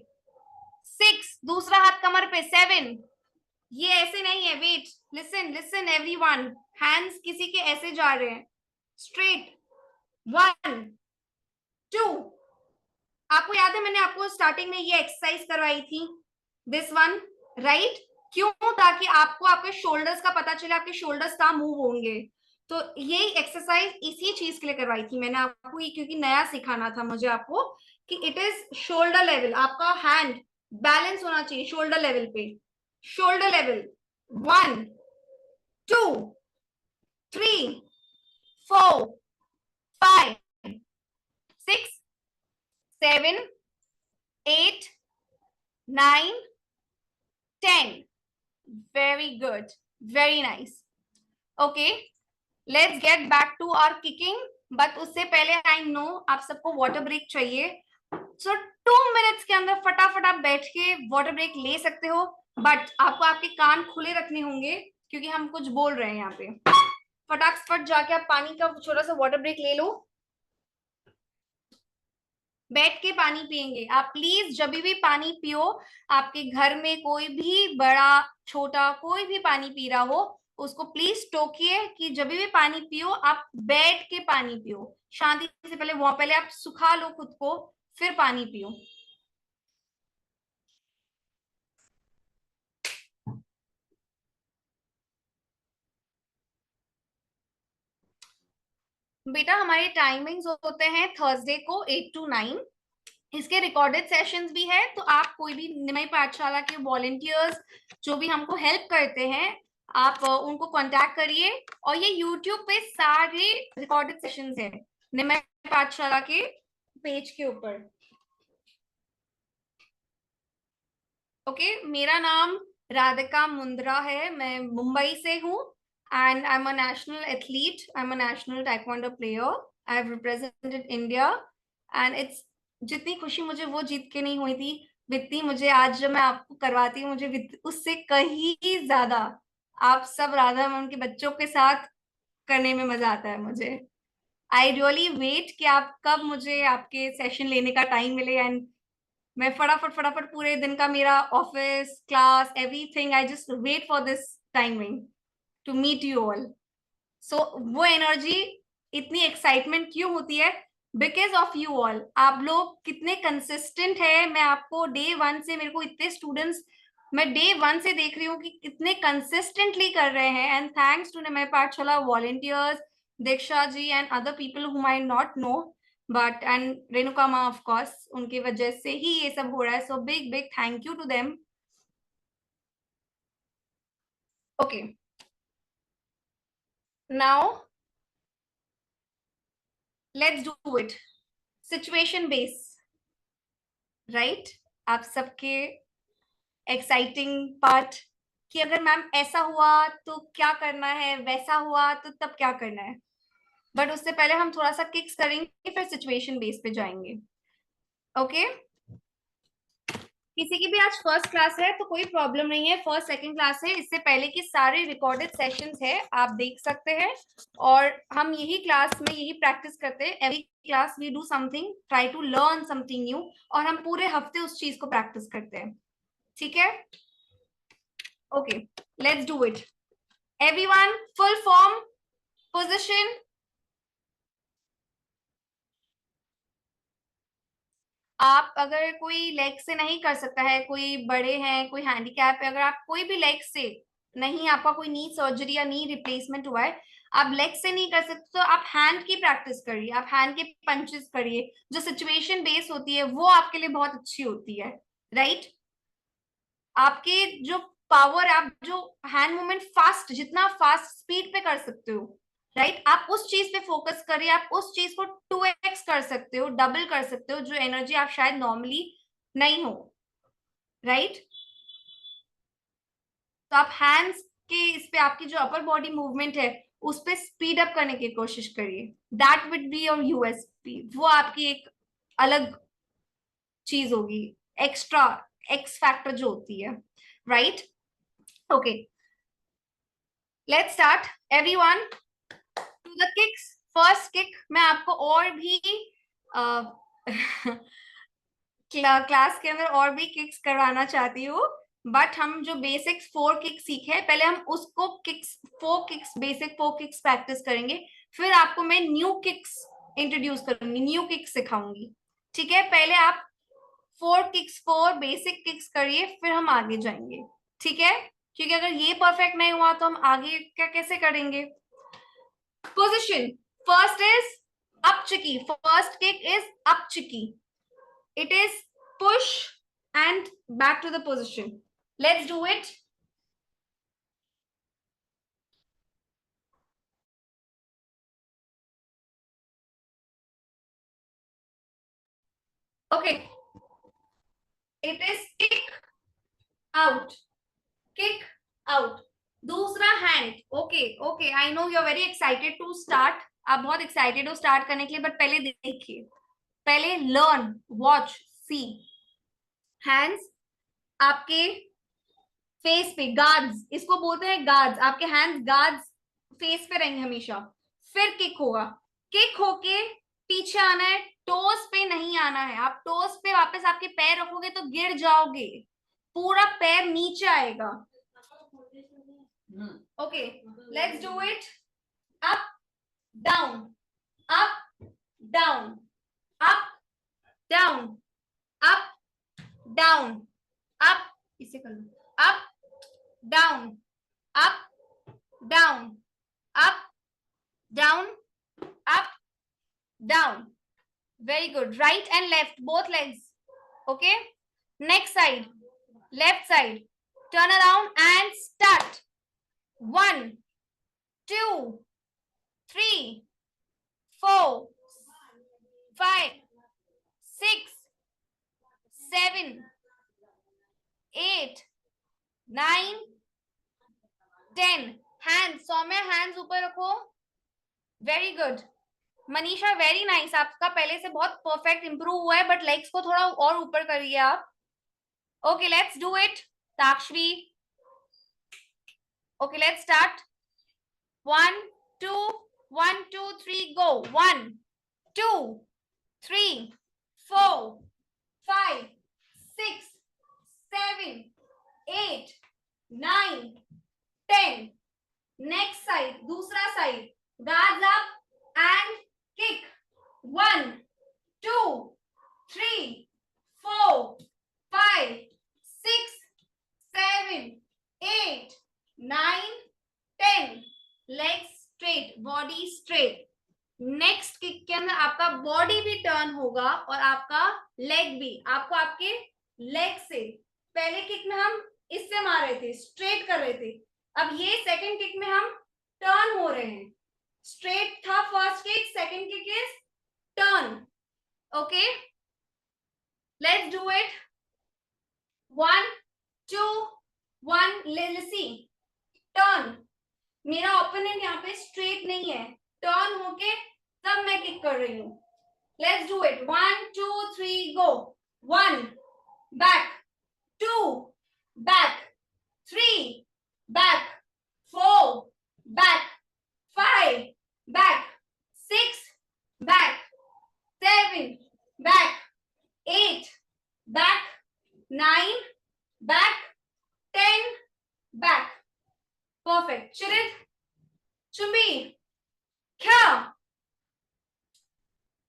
6. दूसरा हाथ कमर पे. 7. ये ऐसे नहीं है, wait, listen listen everyone. Hands किसी के ऐसे जा रहे हैं, स्ट्रेट. 1, 2. आपको याद है मैंने आपको स्टार्टिंग में ये एक्सरसाइज करवाई थी, दिस वन, राइट? क्यों? ताकि आपको आपके शोल्डर्स का पता चले, आपके शोल्डर्स कहाँ मूव होंगे. तो ये एक्सरसाइज इसी चीज के लिए करवाई थी मैंने आपको, क्योंकि नया सिखाना था मुझे आपको कि इट इज शोल्डर लेवल. आपका हैंड बैलेंस होना चाहिए शोल्डर लेवल पे. Shoulder level. 1, 2, 3, 4, 5, 6, 7, 8, 9, 10. Very good. Very nice. Okay. Let's get back to our kicking. But उससे पहले I know आप सबको water break चाहिए. So 2 minutes के अंदर फटाफट आप बैठ के water break ले सकते हो. But आपको आपके कान खुले रखने होंगे क्योंकि हम कुछ बोल रहे हैं यहाँ पे. फटाफट जाके आप पानी का छोटा सा water break ले लो. बैठ के पानी पियेंगे आप. प्लीज जब भी पानी पियो, आपके घर में कोई भी बड़ा छोटा कोई भी पानी पी रहा हो, उसको प्लीज टोकिए कि जब भी पानी पियो आप बैठ के पानी पियो, शांति से. पहले आप सुखा लो खुद को, फिर पानी पियो. बेटा हमारे टाइमिंग्स होते हैं थर्सडे को 8 to 9. इसके रिकॉर्डेड सेशंस भी है, तो आप कोई भी निमय पाठशाला के वॉलंटियर्स जो भी हमको हेल्प करते हैं, आप उनको कांटेक्ट करिए. और ये यूट्यूब पे सारे रिकॉर्डेड सेशंस हैं निमय पाठशाला के पेज के ऊपर. ओके, मेरा नाम राधिका मुंद्रा है, मैं मुंबई से हूँ. And I am a national athlete, I am a national taekwondo player. I have represented India and it's, जितनी खुशी मुझे वो जीत के नहीं हुई थी, जितनी मुझे आज जब मैं आपको करवाती हूँ, मुझे उससे कहीं ज्यादा आप सब राधा मैम के बच्चों के साथ करने में मजा आता है मुझे. आई रियली वेट कि आप कब मुझे आपके सेशन लेने का टाइम मिले, एंड मैं फटाफट फटाफट पूरे दिन का मेरा office class everything, I just wait for this timing to meet you all. So वो एनर्जी, इतनी एक्साइटमेंट क्यों होती है? Because of you all. आप लोग कितने कंसिस्टेंट है. मैं आपको डे वन से, मेरे को इतने स्टूडेंट्स मैं डे वन से देख रही हूँ कि कितने कंसिस्टेंटली कर रहे हैं. And thanks to Nimay Pathshala volunteers, Diksha ji and other people whom I not know, but and Renuka माँ ऑफ कोर्स, उनकी वजह से ही ये सब हो रहा है. So big big thank you to them. Okay, now let's do it. Situation base, right? आप सबके एक्साइटिंग पार्ट कि अगर मैम ऐसा हुआ तो क्या करना है, वैसा हुआ तो तब क्या करना है. बट उससे पहले हम थोड़ा सा किक्स करेंगे, फिर सिचुएशन बेस पे जाएंगे. ओके, किसी की भी आज फर्स्ट क्लास है तो कोई प्रॉब्लम नहीं है. फर्स्ट सेकंड क्लास है, इससे पहले की सारे रिकॉर्डेड सेशंस है, आप देख सकते हैं. और हम यही क्लास में यही प्रैक्टिस करते हैं. Every class we do something, try to learn something new, और हम पूरे हफ्ते उस चीज को प्रैक्टिस करते हैं. ठीक है? Okay, let's do it. Everyone, full form, position. आप अगर कोई लेग से नहीं कर सकता है, कोई बड़े हैं, कोई हैंडीकैप है, अगर आप कोई भी लेग से नहीं, आपका कोई नी सर्जरी या नी रिप्लेसमेंट हुआ है, आप लेग से नहीं कर सकते, तो आप हैंड की प्रैक्टिस करिए, आप हैंड के पंचेस करिए. जो सिचुएशन बेस होती है वो आपके लिए बहुत अच्छी होती है, राइट? आपके जो पावर, आप जो हैंड मूवमेंट फास्ट, जितना फास्ट स्पीड पे कर सकते हो, राइट? आप उस चीज पे फोकस करिए. आप उस चीज को 2x कर सकते हो, डबल कर सकते हो, जो एनर्जी आप शायद नॉर्मली नहीं हो, राइट? तो आप हैंड्स के इस पे, आपकी जो अपर बॉडी मूवमेंट है उस पे स्पीड अप करने की कोशिश करिए. That will be your USP. वो आपकी एक अलग चीज होगी, एक्स्ट्रा एक्स फैक्टर जो होती है, right? Okay, let's start. Everyone, to the kicks. First kick मैं आपको और भी क्लास के अंदर और भी किक्स करवाना चाहती हूँ, बट हम जो बेसिक्स 4 किक्स सीखे, पहले हम उसको kicks 4 kicks, basic 4 kicks practice करेंगे. फिर आपको मैं न्यू किक्स इंट्रोड्यूस करूंगी, न्यू किक्स सिखाऊंगी. ठीक है? पहले आप 4 किक्स, 4 बेसिक किक्स करिए, फिर हम आगे जाएंगे. ठीक है? क्योंकि अगर ये परफेक्ट नहीं हुआ तो हम आगे क्या कैसे करेंगे. Position. First is up chicky. First kick is up chicky. It is push and back to the position. Let's do it. Okay. It is kick out. Kick out. दूसरा hand. Okay okay, I know you are very excited to start. आप बहुत excited हो start करने के लिए, but पहले देखिए, पहले लर्न, वॉच, सी. हैंड्स आपके फेस पे, गार्ड्स इसको बोलते हैं, गार्ड्स. आपके हैंड्स गार्ड्स फेस पे रहेंगे हमेशा. फिर किक होगा. किक होके पीछे आना है, टोस पे नहीं आना है. आप टोस पे वापस आपके पैर रखोगे तो गिर जाओगे, पूरा पैर नीचे आएगा. Okay, let's do it. Up down, up down, up down, up down, up. इसे कर लो. Up down, up, down, up, down, up, down. Very good. Right and left, both legs. Okay. Next side, left side. Turn around and start. 1, 2, 3, 4, 5, 6, 7, 8, 9, 10. Hands, Saumya hands ऊपर रखो. Very good. Manisha very nice. आपका पहले से बहुत perfect improve हुआ है, but legs को थोड़ा और ऊपर करिए आप. Okay, let's do it. Takshvi. Okay, let's start. 1, 2, 1 2 3 go 1 2 3 4 5 6 7 8 9 10 next side दूसरा side guards up and kick 1 2 3 4 5 6 7 8 9 10 legs straight body straight next kick के अंदर आपका बॉडी भी टर्न होगा और आपका लेग भी आपको आपके लेग से पहले किक में हम इससे मार रहे थे स्ट्रेट कर रहे थे अब ये सेकंड किक में हम टर्न हो रहे हैं स्ट्रेट था first kick second kick is turn okay let's do it 1 2 1 let's see turn मेरा ओपोनेंट यहाँ पे स्ट्रेट नहीं है टर्न होके तब मैं किक कर रही हूँ let's do it 1 2 3 go 1 back 2 back 3 back 4 back 5 back 6 back 7 back 8 back 9 back 10 back perfect Chirit Chumbi Kya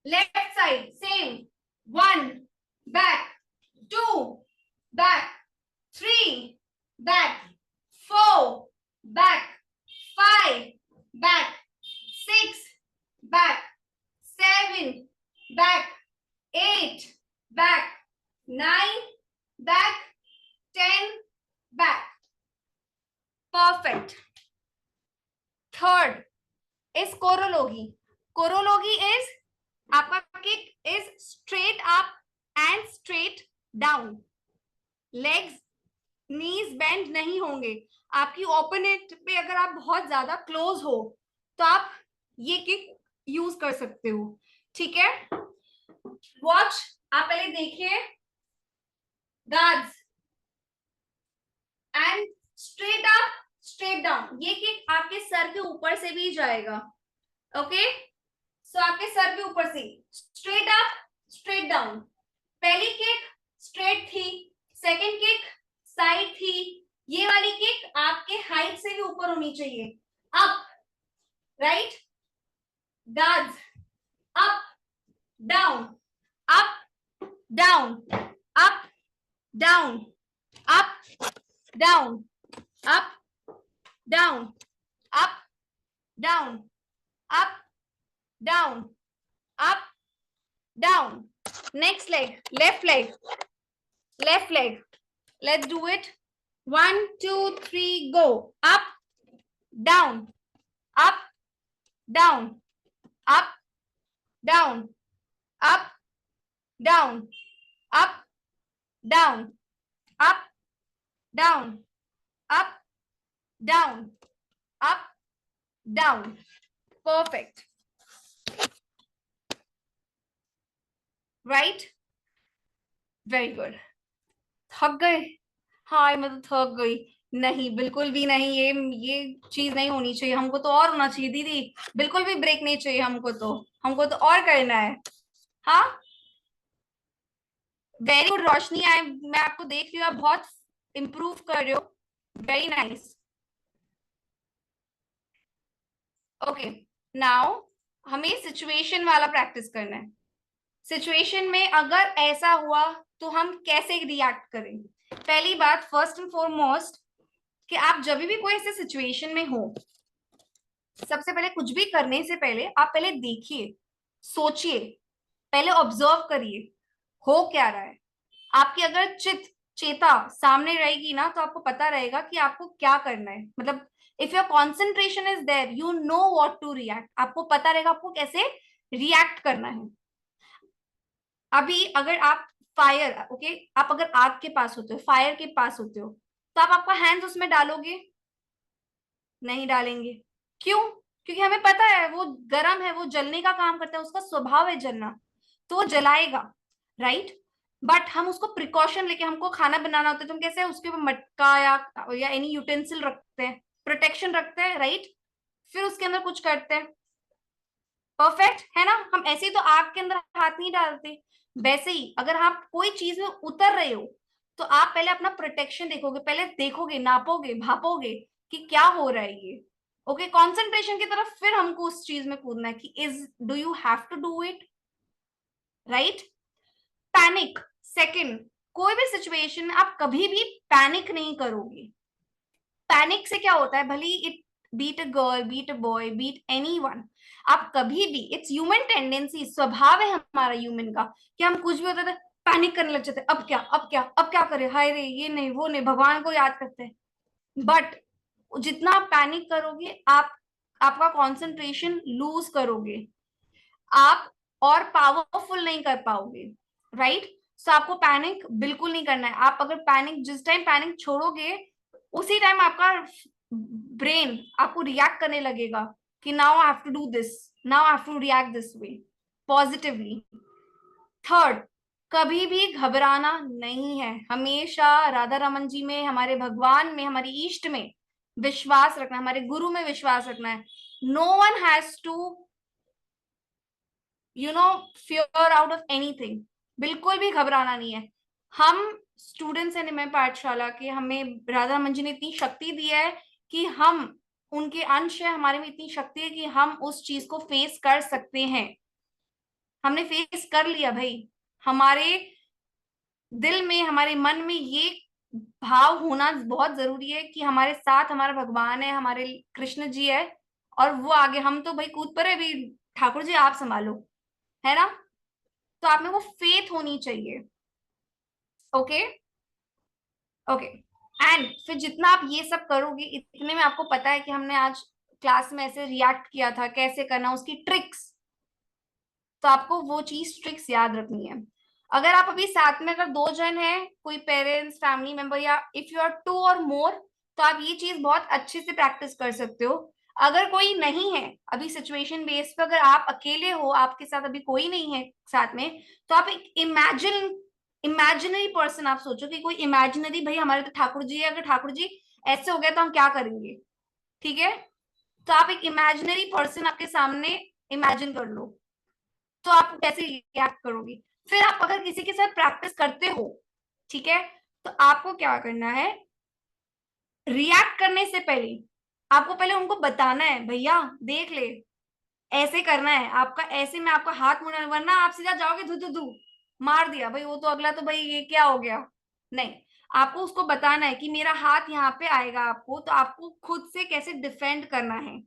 left side same 1 back 2 back 3 back 4 back 5 back 6 back 7 back 8 back 9 back 10 back perfect third is korologi korologi is आपका kick is straight up and straight down legs knees bend नहीं होंगे आपकी opponent पे अगर आप बहुत ज्यादा close हो तो आप ये किक यूज कर सकते हो ठीक है वॉच आप पहले देखिए guards and straight up straight down ये किक आपके सर के ऊपर से भी जाएगा ओके सो आपके सर के ऊपर से स्ट्रेट अप स्ट्रेट डाउन पहली किक स्ट्रेट थी सेकंड किक साइड थी ये वाली किक आपके हाइट से भी ऊपर होनी चाहिए up right guards up down up down up down up down up down up down up down up down next leg left leg let's do it 1 2 3 go up down up down up down up down up down up down up down up down perfect right very good थक गए हाँ मैं तो थक गई नहीं बिल्कुल भी नहीं ये चीज नहीं होनी चाहिए हमको तो और होना चाहिए दीदी बिल्कुल भी ब्रेक नहीं चाहिए हमको तो और करना है हाँ वेरी गुड रोशनी आई मैं आपको देख रही हूँ आप बहुत इम्प्रूव कर रहे हो वेरी नाइस ओके नाउ हमें सिचुएशन वाला प्रैक्टिस करना है सिचुएशन में अगर ऐसा हुआ तो हम कैसे रिएक्ट करें पहली बात फर्स्ट एंड फॉरमोस्ट कि आप जब भी कोई ऐसे सिचुएशन में हो सबसे पहले कुछ भी करने से पहले आप पहले देखिए सोचिए पहले ऑब्जर्व करिए हो क्या रहा है आपकी अगर चेता सामने रहेगी ना तो आपको पता रहेगा कि आपको क्या करना है मतलब if your concentration is there you know what to react आपको पता रहेगा आपको कैसे रिएक्ट करना है अभी अगर आप फायर ओके आप अगर आग के पास होते हो फायर के पास होते हो तो आप आपका हैंड्स उसमें डालोगे नहीं डालेंगे क्यों क्योंकि हमें पता है वो गर्म है वो जलने का काम करता है उसका स्वभाव है जलना तो वो जलाएगा राइट बट हम उसको प्रिकॉशन लेके हमको खाना बनाना होता है तो हम कैसे उसके ऊपर मटका या एनी यूटेंसिल रखते हैं प्रोटेक्शन रखते हैं राइट फिर उसके अंदर कुछ करते हैं परफेक्ट है ना। हम ऐसे ही तो आग के अंदर हाथ नहीं डालते। वैसे ही अगर आप कोई चीज में उतर रहे हो तो आप पहले अपना प्रोटेक्शन देखोगे, पहले देखोगे, नापोगे, भापोगे कि क्या हो रहा है ये। ओके, कंसंट्रेशन की तरफ फिर हमको उस चीज में कूदना है कि is do you have to do it, right. Panic second, कोई भी सिचुएशन में आप कभी भी पैनिक नहीं करोगे। पैनिक से क्या होता है, भले it beat a girl, beat a boy, beat anyone, आप कभी भी, इट्स ह्यूमन टेंडेंसी, स्वभाव है हमारा ह्यूमन का कि हम कुछ भी होता है पैनिक करने लग जाते हैं। अब क्या, अब क्या, अब क्या करें, हाय रे, ये नहीं वो नहीं, भगवान को याद करते हैं। बट जितना आप पैनिक करोगे आप आपका कंसंट्रेशन लूज करोगे, आप और पावरफुल नहीं कर पाओगे, राइट। सो आपको पैनिक बिल्कुल नहीं करना है। आप अगर पैनिक, जिस टाइम पैनिक छोड़ोगे उसी टाइम आपका ब्रेन आपको रिएक्ट करने लगेगा कि now I have to do this, now I have to react this way, positively. Third, कभी भी घबराना नहीं है। हमेशा राधा रमन जी में, हमारे भगवान में, हमारे इष्ट में विश्वास रखना है, हमारे गुरु में विश्वास रखना है। No one has to fear out of anything. बिल्कुल भी घबराना नहीं है। हम स्टूडेंट्स हैं निमय पाठशाला के, हमें राधा रमन जी ने इतनी शक्ति दी है कि हम उनके अंश है, हमारे में इतनी शक्ति है कि हम उस चीज को फेस कर सकते हैं। हमने फेस कर लिया भाई। हमारे दिल में, हमारे मन में ये भाव होना बहुत जरूरी है कि हमारे साथ हमारा भगवान है, हमारे कृष्ण जी है, और वो आगे, हम तो भाई कूद पड़े अभी, ठाकुर जी आप संभालो, है ना। तो आप में वो फेथ होनी चाहिए। Okay, okay. एंड फिर जितना आप ये सब करोगे, इतने में आपको पता है कि हमने आज क्लास में ऐसे रिएक्ट किया था, कैसे करना, उसकी ट्रिक्स, तो आपको वो चीज ट्रिक्स याद रखनी है। अगर आप अभी साथ में अगर दो जन हैं, कोई पेरेंट्स, फैमिली मेंबर, या इफ यू आर टू और मोर, तो आप ये चीज बहुत अच्छे से प्रैक्टिस कर सकते हो। अगर कोई नहीं है अभी सिचुएशन बेस पे, अगर आप अकेले हो, आपके साथ अभी कोई नहीं है साथ में, तो आप एक इमेजिनरी पर्सन आप सोचो कि कोई इमेजिनरी, भाई हमारे तो ठाकुर जी है, अगर ठाकुर जी ऐसे हो गए तो हम क्या करेंगे, ठीक है। तो आप एक इमेजिनरी पर्सन आपके सामने इमेजिन कर लो, तो आप कैसे रिएक्ट करोगे। फिर आप अगर किसी के साथ प्रैक्टिस करते हो, ठीक है, तो आपको क्या करना है, रिएक्ट करने से पहले आपको पहले उनको बताना है, भैया देख ले, ऐसे करना है आपका, ऐसे में आपका हाथ मुड़ना, वरना आप सीधा जाओगे धू धू धू, मार दिया भाई वो तो अगला, तो भाई ये क्या हो गया। नहीं, आपको उसको बताना है कि मेरा हाथ यहाँ पे आएगा, आपको तो आपको खुद से कैसे डिफेंड करना है,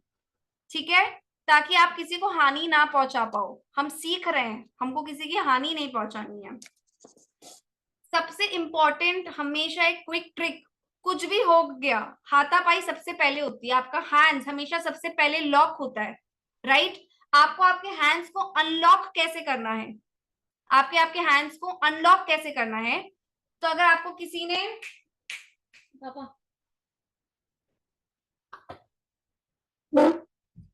ठीक है, ताकि आप किसी को हानि ना पहुंचा पाओ। हम सीख रहे हैं, हमको किसी की हानि नहीं पहुंचानी है। सबसे इंपॉर्टेंट हमेशा एक क्विक ट्रिक, कुछ भी हो गया, हाथापाई सबसे पहले होती है, आपका हैंड्स हमेशा सबसे पहले लॉक होता है, राइट। आपको आपके हैंड्स को अनलॉक कैसे करना है, आपके आपके हैंड्स को अनलॉक कैसे करना है, तो अगर आपको किसी ने, पापा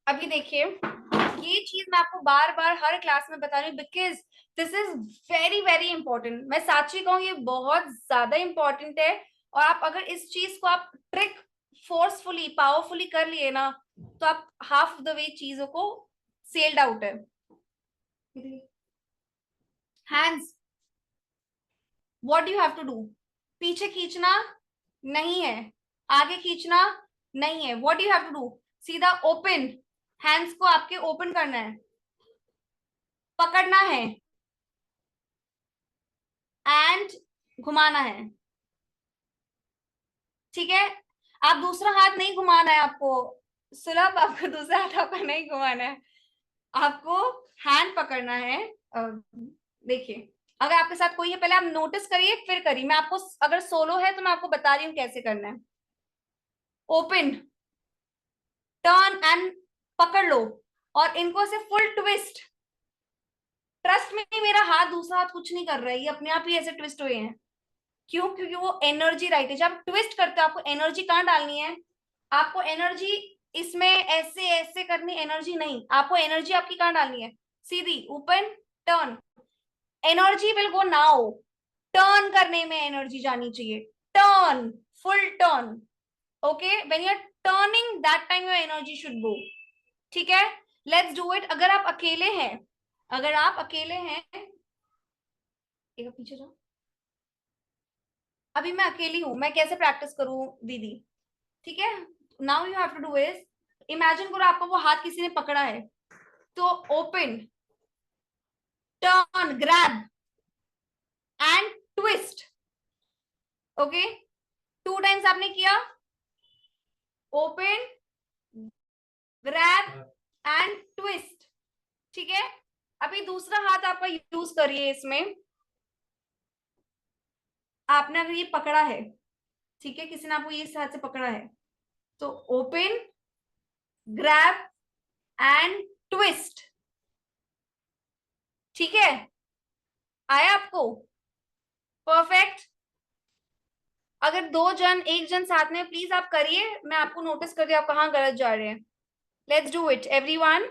अभी देखिए, ये चीज मैं आपको बार बार हर क्लास में बता रही हूँ, because this is very very important. मैं साची कहूँ ये बहुत ज्यादा इंपॉर्टेंट है, और आप अगर इस चीज को आप ट्रिक फोर्सफुली, पावरफुली कर लिए ना, तो आप हाफ द वे चीजों को सेल्ड आउट है। Hands, what do you have to do, पीछे खींचना नहीं है, आगे खींचना नहीं है, what do you have to do, सीधा ओपन, हैंड्स को आपके ओपन करना है, पकड़ना है एंड घुमाना है, ठीक है। आप दूसरा हाथ नहीं घुमाना है आपको, सुलभ, आपको दूसरा हाथ आपका नहीं घुमाना है, आपको हैंड पकड़ना है। देखिए, अगर आपके साथ कोई है, पहले आप नोटिस करिए फिर करिए, मैं आपको, अगर सोलो है तो मैं आपको बता रही हूँ कैसे करना है। ओपन, टर्न एंड पकड़ लो, और इनको से फुल ट्विस्ट। ट्रस्ट में मेरा हाथ, दूसरा हाथ कुछ नहीं कर रहा है, ये अपने आप ही ऐसे ट्विस्ट हुए हैं। क्यों, क्योंकि वो एनर्जी, राइट है, जब आप ट्विस्ट करते हो आपको एनर्जी कहाँ डालनी है, आपको एनर्जी इसमें ऐसे ऐसे करनी, एनर्जी नहीं, आपको एनर्जी आपकी कहाँ डालनी है, सीधी open, turn, energy will go now, turn करने में एनर्जी जानी चाहिए, turn, full turn, okay, when you are turning that time your energy should go, ठीक है। Let's do it. अगर आप अकेले हैं, एक पीछे जाओ। अभी मैं अकेली हूं, मैं कैसे प्रैक्टिस करूं दीदी? ठीक है, now you have to do is, imagine करो आपको वो हाथ किसी ने पकड़ा है, तो open, turn, grab and twist. Okay, 2 times आपने किया, ओपन, ग्रैब एंड ट्विस्ट। ठीक है, अभी दूसरा हाथ आपका यूज करिए इसमें। आपने अगर ये पकड़ा है, ठीक है, किसी ने आपको ये इस हाथ से पकड़ा है, तो ओपन, ग्रैब एंड ट्विस्ट। ठीक है, आया आपको? परफेक्ट। अगर एक जन साथ में, प्लीज आप करिए, मैं आपको नोटिस कर रही हूँ आप कहाँ गलत जा रहे हैं। Let's do it everyone.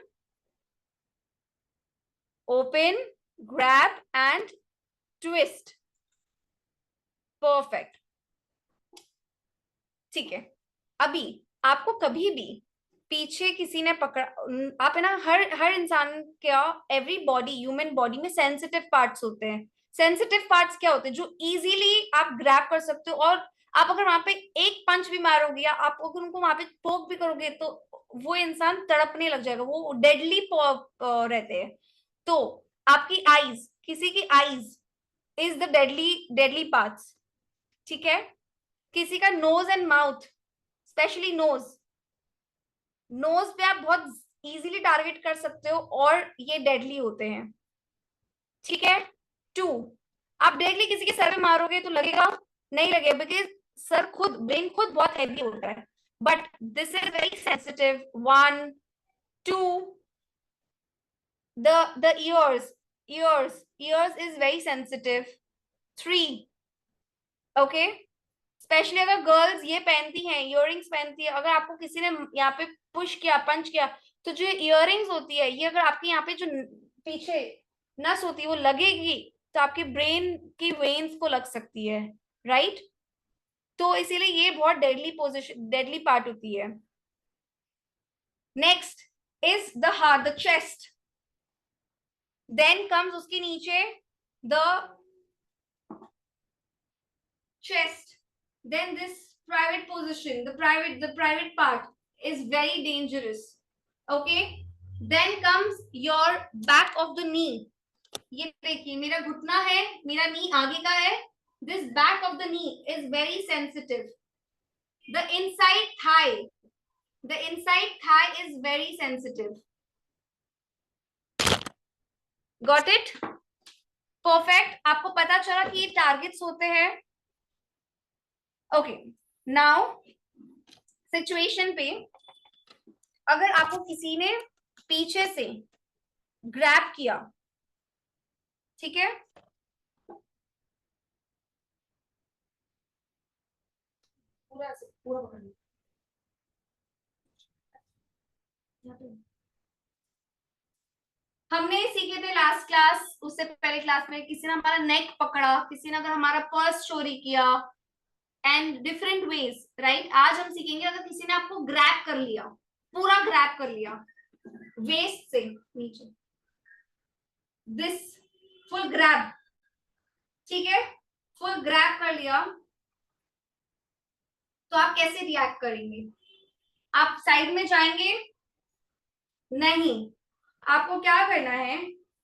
Open, grab and twist. Perfect. ठीक है, अभी आपको कभी भी पीछे किसी ने पकड़ा, आप है ना, हर इंसान का, एवरी बॉडी, ह्यूमन बॉडी में सेंसिटिव पार्ट्स होते हैं। सेंसिटिव पार्ट्स क्या होते हैं? जो इजीली आप ग्रैब कर सकते हो, और आप अगर वहां पे एक पंच भी मारोगे या आप अगर उनको वहां पे पोक भी करोगे तो वो इंसान तड़पने लग जाएगा, वो डेडली रहते हैं। तो आपकी आईज, किसी की eyes is the deadly parts. ठीक है, किसी का nose and mouth, specially nose, nose पे आप बहुत इजीली टारगेट कर सकते हो और ये डेडली होते हैं। ठीक है, 2, आप डायरेक्टली किसी के सर पे मारोगे तो लगेगा नहीं लगेगा, बिकॉज ब्रेन खुद बहुत हैवी होता है, but this is very sensitive. 1, 2, the ears is very sensitive. 3, okay, specially अगर गर्ल्स ये पहनती हैं, इयररिंग्स पहनती है, अगर आपको किसी ने यहाँ पे पुश किया, पंच किया, तो जो इयररिंग्स होती है ये अगर आपके यहाँ पे जो पीछे नस होती है वो लगेगी, तो आपके ब्रेन की वेन्स को लग सकती है, राइट? तो इसीलिए ये बहुत डेडली पार्ट होती है। Next is the heart, the chest, then comes उसके नीचे the chest, then this private position, the private part is very dangerous. Okay, then comes your back of the knee. ये देखिए, मेरा घुटना है, मेरा नी आगे का है, this back of the knee is very sensitive. The inside thigh is very sensitive. Got it? Perfect. आपको पता चला कि ये टारगेट्स होते हैं। ओके, नाउ सिचुएशन पे अगर आपको किसी ने पीछे से ग्रैब किया, ठीक है, पूरा पकड़ लो। हमने सीखे थे लास्ट क्लास, उससे पहले क्लास में किसी ने हमारा नेक पकड़ा, किसी ने अगर हमारा पर्स चोरी किया, एंड डिफरेंट वेज, राइट? आज हम सीखेंगे अगर किसी ने आपको ग्रैब कर लिया, पूरा ग्रैब कर लिया वेस्ट से नीचे, दिस फुल ग्रैब, ठीक है, फुल ग्रैब कर लिया, तो आप कैसे रिएक्ट करेंगे? आप साइड में जाएंगे? नहीं, आपको क्या करना है?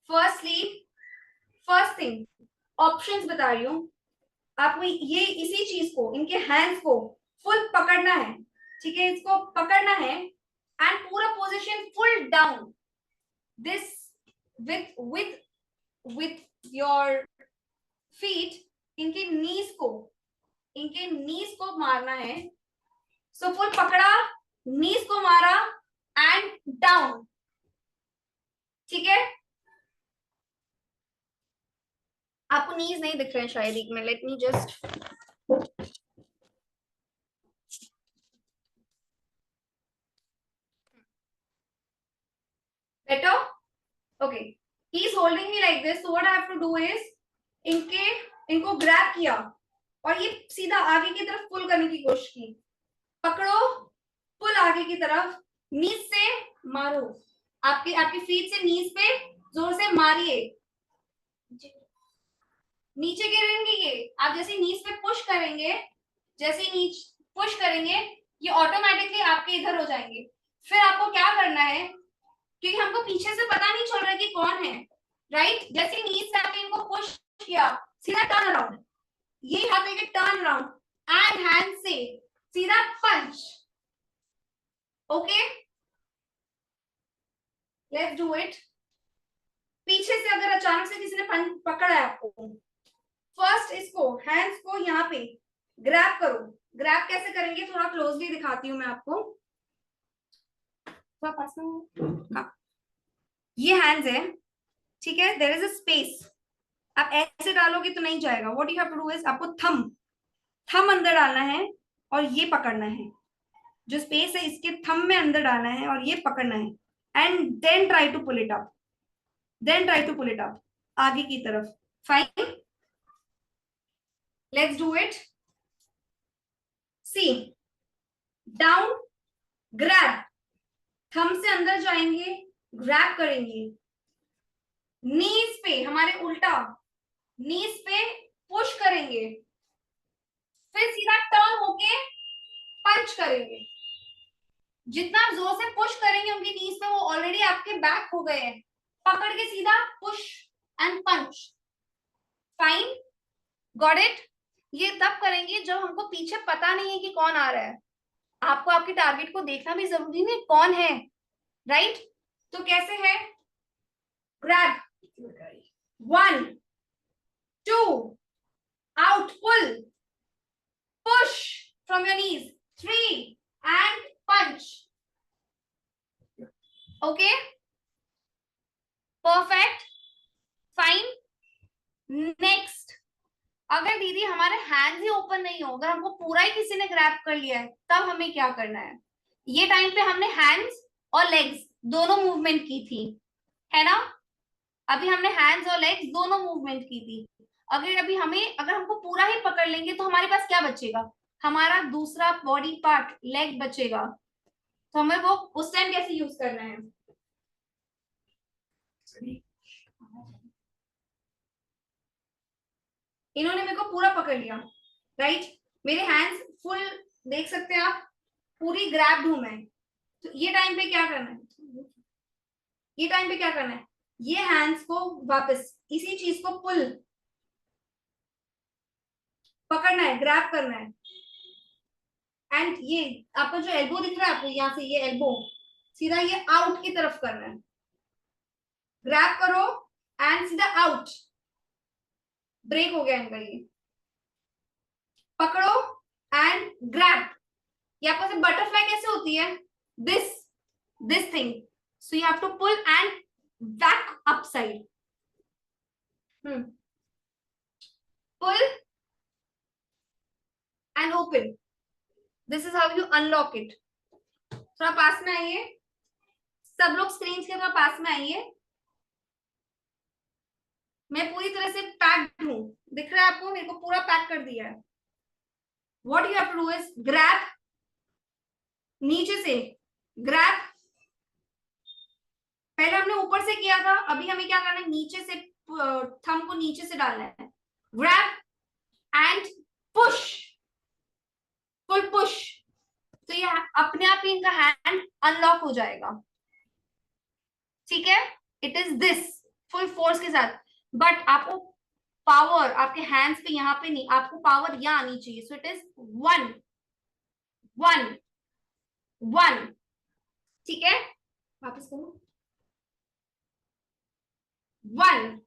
फर्स्ट थिंग, ऑप्शंस बता रही हूं आपको, ये इसी चीज को, इनके हैंड्स को फुल पकड़ना है, ठीक है, इसको पकड़ना है एंड पूरा position full down, this with your feet, इनके नीज को मारना है। सो फुल पकड़ा, नीज को मारा एंड डाउन, ठीक है? आपको नीज नहीं दिख रहे हैं शायद, एक minute, let me just, better? Okay, he is holding me like this, so what I have to do is, इनको ग्रैब किया और ये सीधा आगे की तरफ पुल करने की कोशिश की, पकड़ो, पुल आगे की तरफ, नीज से मारो, आपकी आपकी फीट से नीज पे जोर से मारिए, नीचे गिरेंगे ये। आप जैसे नीज पे पुश करेंगे, जैसे नीच पुश करेंगे, ये ऑटोमेटिकली आपके इधर हो जाएंगे। फिर आपको क्या करना है, क्योंकि हमको पीछे से पता नहीं चल रहा है कि कौन है, राइट। जैसे नीज से आपने इनको पुश किया, सीधा टर्न अराउंड, ये हाथ लेके टर्न अराउंड एंड हैंड से सीधा punch. Okay, let's do it. पीछे से अगर अचानक से किसी ने पंच पकड़ा है आपको, फर्स्ट इसको हैंड्स को यहाँ पे ग्रैब करो। ग्रैब कैसे करेंगे थोड़ा क्लोजली दिखाती हूँ मैं आपको, थोड़ा पास में। हाँ, ये हैंड्स है, ठीक है, देयर इज अ स्पेस। आप ऐसे डालोगे तो नहीं जाएगा। What you have to do is, आपको थम थम अंदर डालना है और ये पकड़ना है। जो स्पेस है इसके थम में अंदर डालना है और ये पकड़ना है and then try to pull it up, then try to pull it up आगे की तरफ। Fine, let's do it. See, down, grab, thumb से अंदर जाएंगे, ग्रैब करेंगे, नीज पे हमारे उल्टा, नीज पे पुश करेंगे, फिर सीधा टर्न होके पंच करेंगे। जितना आप जोर से पुश करेंगे उनकी नीज पे, वो ऑलरेडी आपके बैक हो गए हैं। पकड़ के सीधा push and punch. Fine, got it. ये तब करेंगे जब हमको पीछे पता नहीं है कि कौन आ रहा है। आपको आपके टारगेट को देखना भी जरूरी नहीं कौन है, राइट। तो कैसे है, grab, 1 2 out, pull, push from your knees, 3 and punch. Okay, perfect, fine. Next, अगर दीदी हमारे हैंड्स ही ओपन नहीं हो, अगर हमको पूरा ही किसी ने ग्रैब कर लिया है, तब हमें क्या करना है। ये टाइम पे हमने हैंड्स और लेग्स दोनों मूवमेंट की थी, है ना। अभी हमने हैंड्स और लेग्स दोनों मूवमेंट की थी। अगर हमको पूरा ही पकड़ लेंगे तो हमारे पास क्या बचेगा, हमारा दूसरा बॉडी पार्ट लेग बचेगा। तो हमें वो उस टाइम कैसे यूज करना है। इन्होंने मेरे को पूरा पकड़ लिया, राइट। मेरे हैंड्स फुल देख सकते हैं आप, पूरी ग्रैब्ड हूं मैं। तो ये टाइम पे क्या करना है, ये टाइम पे क्या करना है, ये हैंड्स को वापस इसी चीज को पुल पकड़ना है, ग्रैब करना है। एंड ये आपका जो एल्बो दिख रहा है आपको यहाँ से, ये एल्बो सीधा ये आउट की तरफ करना है। ग्रैब करो एंड सीधा आउट, ब्रेक हो गया इनका ये। पकड़ो एंड ग्रैब। ये आपको से बटरफ्लाई कैसे होती है, this thing. So you have to pull and back upside, pull and open. This is how you unlock it. थोड़ा पास में आइए, सब लोग स्क्रीन के थोड़ा पास में आइए। मैं पूरी तरह से पैक्ड हूं, दिख रहा है आपको, मेरे को पूरा पैक कर दिया है। What you have to do is grab, नीचे से ग्रैब। पहले हमने ऊपर से किया था, अभी हमें क्या करना है, नीचे से थंब को नीचे से डालना है। Grab and push, full push. तो ये अपने आप ही इनका हैंड अनलॉक हो जाएगा, ठीक है। It is this full force के साथ, बट आपको पावर आपके हैंड्स पे यहाँ पे नहीं, आपको पावर यहाँ आनी चाहिए। सो इट इज 1 1 1, ठीक है। वापस करो, 1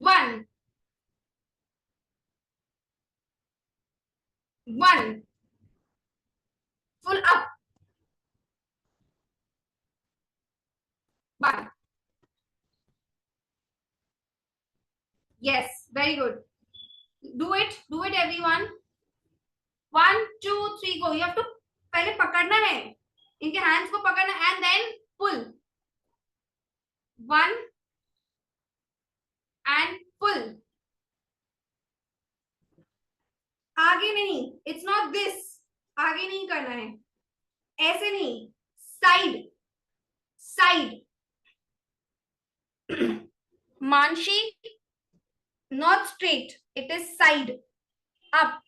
1 1, full up, 1। Yes, very good. Do it everyone. 1 2 3 go. You have to पहले पकड़ना है, इनके हैंड्स को पकड़ना and then pull. 1 and pull. आगे नहीं, इट्स नॉट दिस, आगे नहीं करना है, ऐसे नहीं, side side. Manshi, not straight, it is side, up.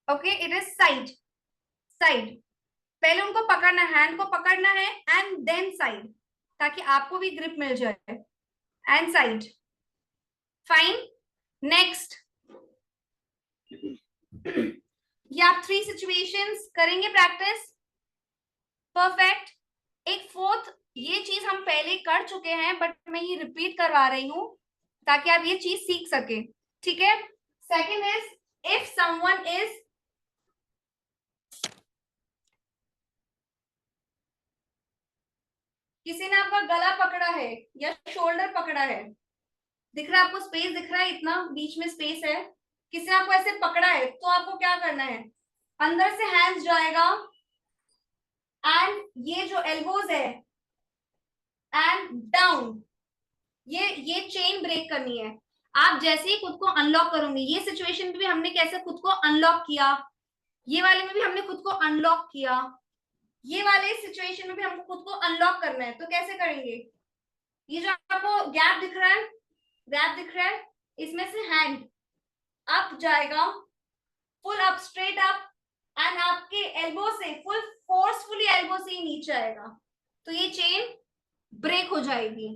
Okay, it is side, side. पहले उनको पकड़ना, हैंड को पकड़ना है एंड देन साइड, ताकि आपको भी ग्रिप मिल जाए. And side. फाइन. नेक्स्ट. ये आप 3 सिचुएशंस करेंगे प्रैक्टिस. परफेक्ट. एक फोर्थ, ये चीज हम पहले कर चुके हैं बट मैं ये रिपीट करवा रही हूं ताकि आप ये चीज सीख सके. ठीक है. Second is, if someone is, किसी ने आपका गला पकड़ा है या शोल्डर पकड़ा है, दिख रहा है आपको, स्पेस दिख रहा है, इतना बीच में स्पेस है, किसी ने आपको ऐसे पकड़ा है, तो आपको क्या करना है, अंदर से हैंड्स जाएगा एंड ये जो एल्बोज है एंड डाउन, ये चेन ब्रेक करनी है. आप जैसे ही खुद को अनलॉक करोगे, ये सिचुएशन में भी हमने कैसे खुद को अनलॉक किया, ये वाले में भी हमने खुद को अनलॉक किया, ये वाले सिचुएशन में भी हमको खुद को अनलॉक करना है. तो कैसे करेंगे, ये जो आपको गैप दिख रहा है, गैप दिख रहा है, इसमें से हैंड अप जाएगा, full up, straight up, and आपके एल्बो से फुल फोर्सफुली एल्बो से ही नीचे आएगा, तो ये चेन ब्रेक हो जाएगी.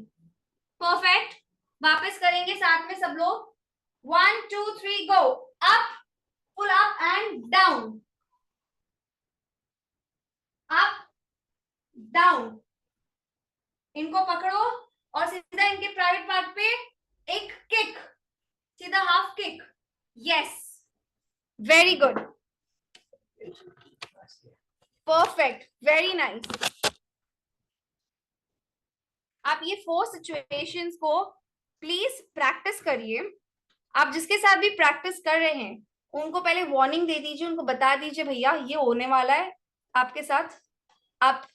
परफेक्ट. वापस करेंगे साथ में सब लोग. 1 2 3 go. Up, full up and down, up down. इनको पकड़ो और सीधा इनके प्राइवेट पार्ट पे एक किक, सीधा half kick. Yes, very good, perfect, very nice. आप ये 4 सिचुएशंस को प्लीज प्रैक्टिस करिए. आप जिसके साथ भी प्रैक्टिस कर रहे हैं उनको पहले वार्निंग दे दीजिए, उनको बता दीजिए भैया ये होने वाला है आपके साथ, आप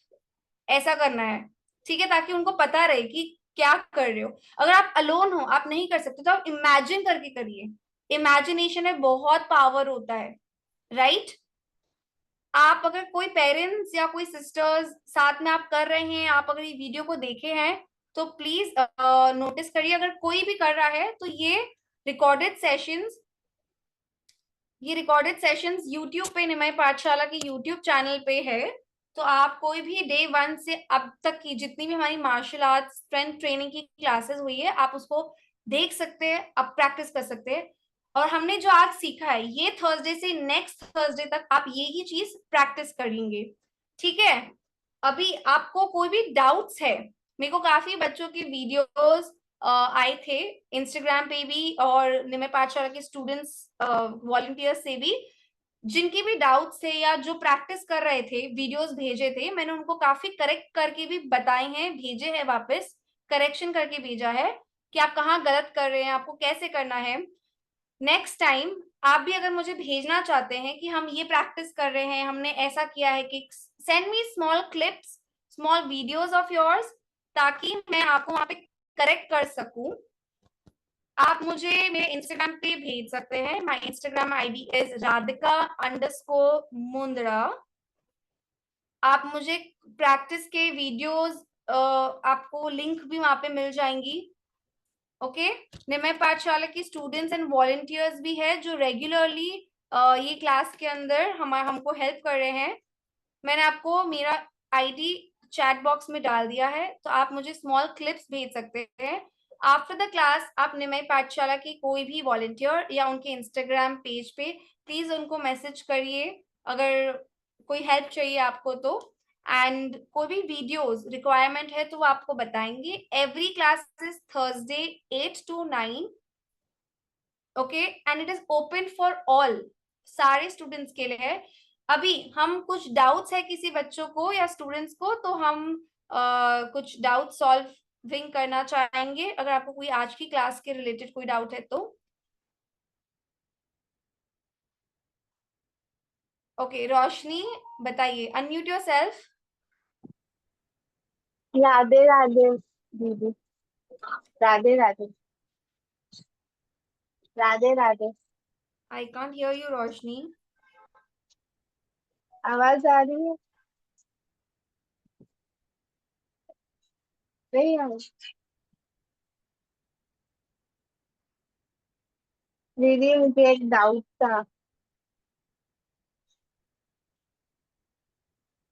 ऐसा करना है. ठीक है, ताकि उनको पता रहे कि क्या कर रहे हो. अगर आप अलोन हो, आप नहीं कर सकते, तो आप इमेजिन करके करिए. इमेजिनेशन में बहुत पावर होता है, राइट? आप अगर कोई पेरेंट्स या कोई सिस्टर्स साथ में आप कर रहे हैं, आप अगर ये वीडियो को देखे हैं तो प्लीज नोटिस करिए. अगर कोई भी कर रहा है तो ये रिकॉर्डेड सेशंस यूट्यूब पे, निमय पाठशाला की यूट्यूब चैनल पे है. तो आप कोई भी डे 1 से अब तक की जितनी भी हमारी मार्शल आर्ट्स स्ट्रेंथ ट्रेनिंग की क्लासेस हुई है, आप उसको देख सकते हैं, आप प्रैक्टिस कर सकते हैं. और हमने जो आज सीखा है, ये थर्सडे से नेक्स्ट थर्सडे तक आप यही चीज प्रैक्टिस करेंगे. ठीक है. अभी आपको कोई भी डाउट्स है, मेरे को काफी बच्चों की वीडियोस आए थे इंस्टाग्राम पे भी और निमय पाठशाला के स्टूडेंट्स वॉलंटियर्स से भी, जिनकी भी डाउट्स थे या जो प्रैक्टिस कर रहे थे, वीडियोस भेजे थे, मैंने उनको काफी करेक्ट करके भी बताए हैं, भेजे हैं, वापस करेक्शन करके भेजा है कि आप कहाँ गलत कर रहे हैं, आपको कैसे करना है. नेक्स्ट टाइम आप भी अगर मुझे भेजना चाहते हैं कि हम ये प्रैक्टिस कर रहे हैं, हमने ऐसा किया है, कि send me small clips, small videos of yours, ताकि मैं आपको वहां पे करेक्ट कर सकूं. आप मुझे मेरे इंस्टाग्राम पे भेज सकते हैं. My Instagram ID is radhika_mundra. आप मुझे प्रैक्टिस के वीडियोस, आपको लिंक भी वहां पे मिल जाएंगी. ओके. निमय पाठशाला की स्टूडेंट्स एंड वॉलंटियर्स भी है जो रेगुलरली ये क्लास के अंदर हमको हेल्प कर रहे हैं. मैंने आपको मेरा आईडी चैट बॉक्स में डाल दिया है, तो आप मुझे स्मॉल क्लिप्स भेज सकते हैं. आफ्टर द क्लास आप निमय पाठशाला की कोई भी वॉलंटियर या उनके इंस्टाग्राम पेज पे प्लीज उनको मैसेज करिए अगर कोई हेल्प चाहिए आपको तो. एंड कोई भी वीडियोस रिक्वायरमेंट है तो वो आपको बताएंगे. Every class is Thursday 8 to 9. Okay. And it is open for all, सारे स्टूडेंट्स के लिए है. अभी हम कुछ डाउट्स है किसी बच्चों को या स्टूडेंट्स को, तो हम कुछ डाउट सॉल्विंग करना चाहेंगे. अगर आपको कोई आज की क्लास के रिलेटेड कोई डाउट है तो. ओके, रोशनी बताइए, अनम्यूट योरसेल्फ. राधे राधे दीदी, Radhe Radhe, Radhe Radhe. I can't hear you Roshni. आवाज आ रही है? नहीं यार दीदी, मुझे एक डाउट था।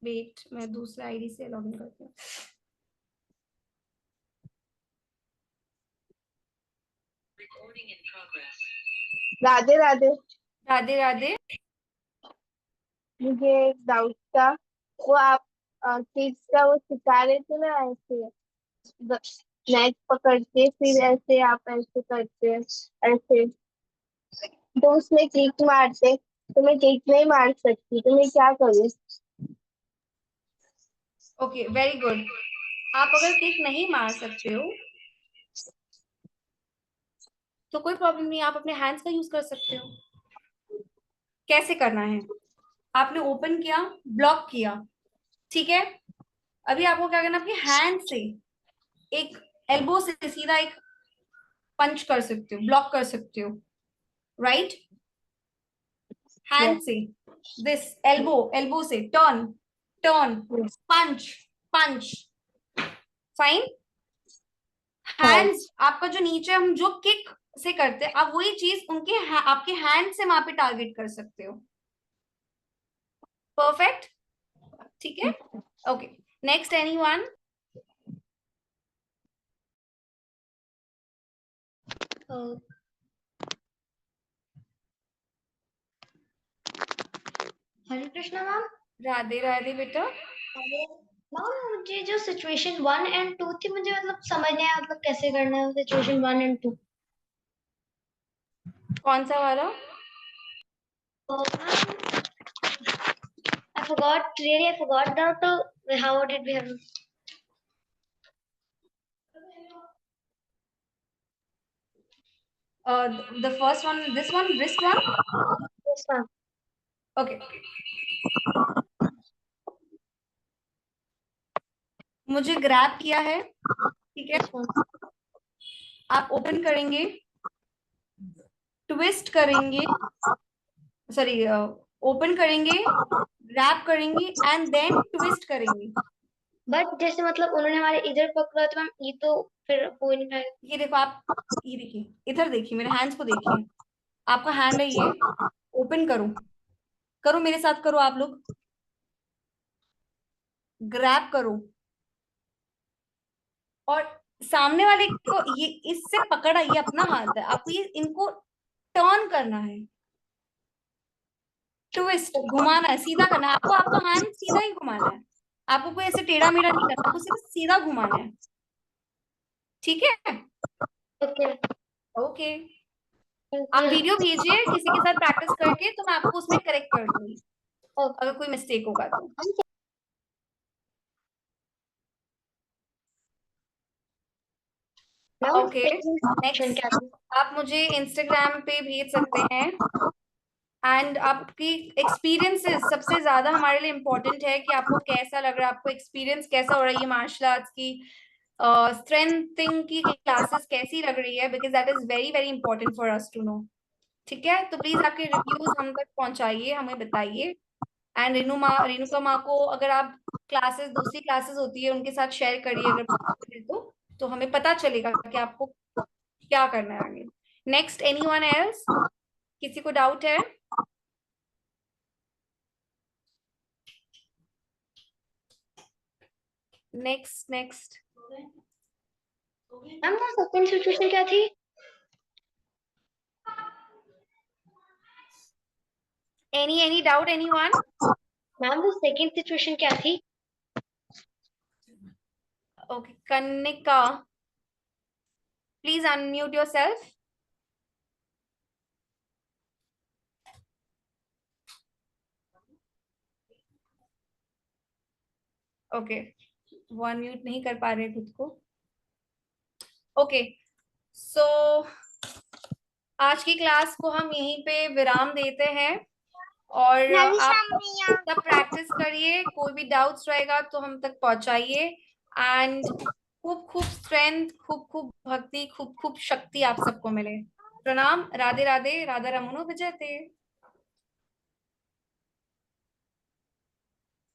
वेट, मैं दूसरा आईडी से लॉगिन करती हूँ। राधे राधे। राधे राधे। मुझे एक डाउट था। वो आप किड्स का वो सिखा रहे थे ना, ऐसे नेट पकड़ के फिर ऐसे आप ऐसे करते हैं ऐसे, तो उसमें किक मारते, तो मैं किक नहीं मार सकती, तो मैं क्या करूँ? Okay, very good. आप अगर किक नहीं मार सकते हो तो कोई प्रॉब्लम नहीं, आप अपने हैंड्स का यूज कर सकते हो। कैसे करना है? आपने ओपन किया, ब्लॉक किया, ठीक है। अभी आपको क्या करना है, अपने हैंड से एक एल्बो से सीधा एक पंच कर सकते हो, ब्लॉक कर सकते हो, राइट। हैंड से दिस, एल्बो, एल्बो से टर्न, टर्न, पंच, पंच, फाइन। हाँ। हैंड्स, आपका जो नीचे हम जो किक से करते हैं, आप वही चीज उनके आपके हैंड से वहां पे टारगेट कर सकते हो। परफेक्ट, ठीक है। Okay, next anyone? Hare Krishna ma'am. Radhe Radhe बेटा। मैम मुझे जो सिचुएशन 1 और 2 थी, मुझे मतलब समझ नहीं आया, मतलब कैसे करना है सिचुएशन 1 और 2। कौन सा वाला? I forgot, really I forgot that. How did we have? The first one, this one, wrist one. This one. Okay. मुझे ग्रैब किया है, ठीक है। This one. आप ओपन करेंगे, ट्विस्ट करेंगे, सॉरी, ओपन करेंगे, ग्रैब करेंगे एंड देन ट्विस्ट करेंगे। बट जैसे मतलब उन्होंने हमारे इधर पकड़ा तो मैम ये तो फिर हो नहीं पाएगा। ये देखो आप, ये देखिए, इधर देखिए, मेरे हैंड्स को देखिए। आपका हैंड है ये, ओपन करो, करो मेरे साथ, करो आप लोग, ग्रैब करो और सामने वाले को ये इससे पकड़ा, ये अपना हाथ है, आपको ये इनको टर्न करना है, ट्विस्ट, घुमाना है, सीधा करना है आपको, आपका हैंड सीधा ही घुमाना है आपको, कोई ऐसे टेढ़ा मेढ़ा नहीं करना, आपको सिर्फ सीधा घुमाना है, ठीक है। ओके। ओके, आप वीडियो भेजिए किसी के साथ प्रैक्टिस करके, तो मैं आपको उसमें करेक्ट कर दूंगी अगर कोई मिस्टेक होगा तो। ओके, नेक्स्ट आप मुझे इंस्टाग्राम पे भेज सकते हैं, एंड आपकी एक्सपीरियंसेस सबसे ज्यादा हमारे लिए इम्पोर्टेंट है कि आपको कैसा लग रहा है, आपको एक्सपीरियंस कैसा हो रहा है, ये मार्शल आर्ट्स की स्ट्रेंथिंग की क्लासेस कैसी लग रही है, because that is very very important for us to know, ठीक है। तो प्लीज आपके रिव्यूज हम तक पहुंचाइए, हमें बताइए। एंड रेणुका माँ को अगर आप क्लासेस, दूसरी क्लासेस होती है उनके साथ शेयर करिए अगर तो हमें पता चलेगा कि आपको क्या करना है आगे। Next, anyone else? किसी को डाउट है? Next, next. मैम वो सेकंड सिचुएशन क्या थी? Any doubt, anyone? मैम वो सेकंड सिचुएशन क्या थी? Okay, Kanika, please unmute yourself. Okay, वो अनम्यूट नहीं कर पा रहे खुद को। ओके, सो आज की क्लास को हम यहीं पे विराम देते हैं, और आप सब प्रैक्टिस करिए, कोई भी डाउट्स रहेगा तो हम तक पहुंचाइए। एंड खूब खूब स्ट्रेंथ, खूब खूब भक्ति, खूब खूब शक्ति आप सबको मिले। प्रणाम, राधे राधे, राधा रमनो विजयते।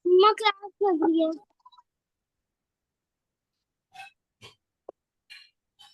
क्लास लग रही है।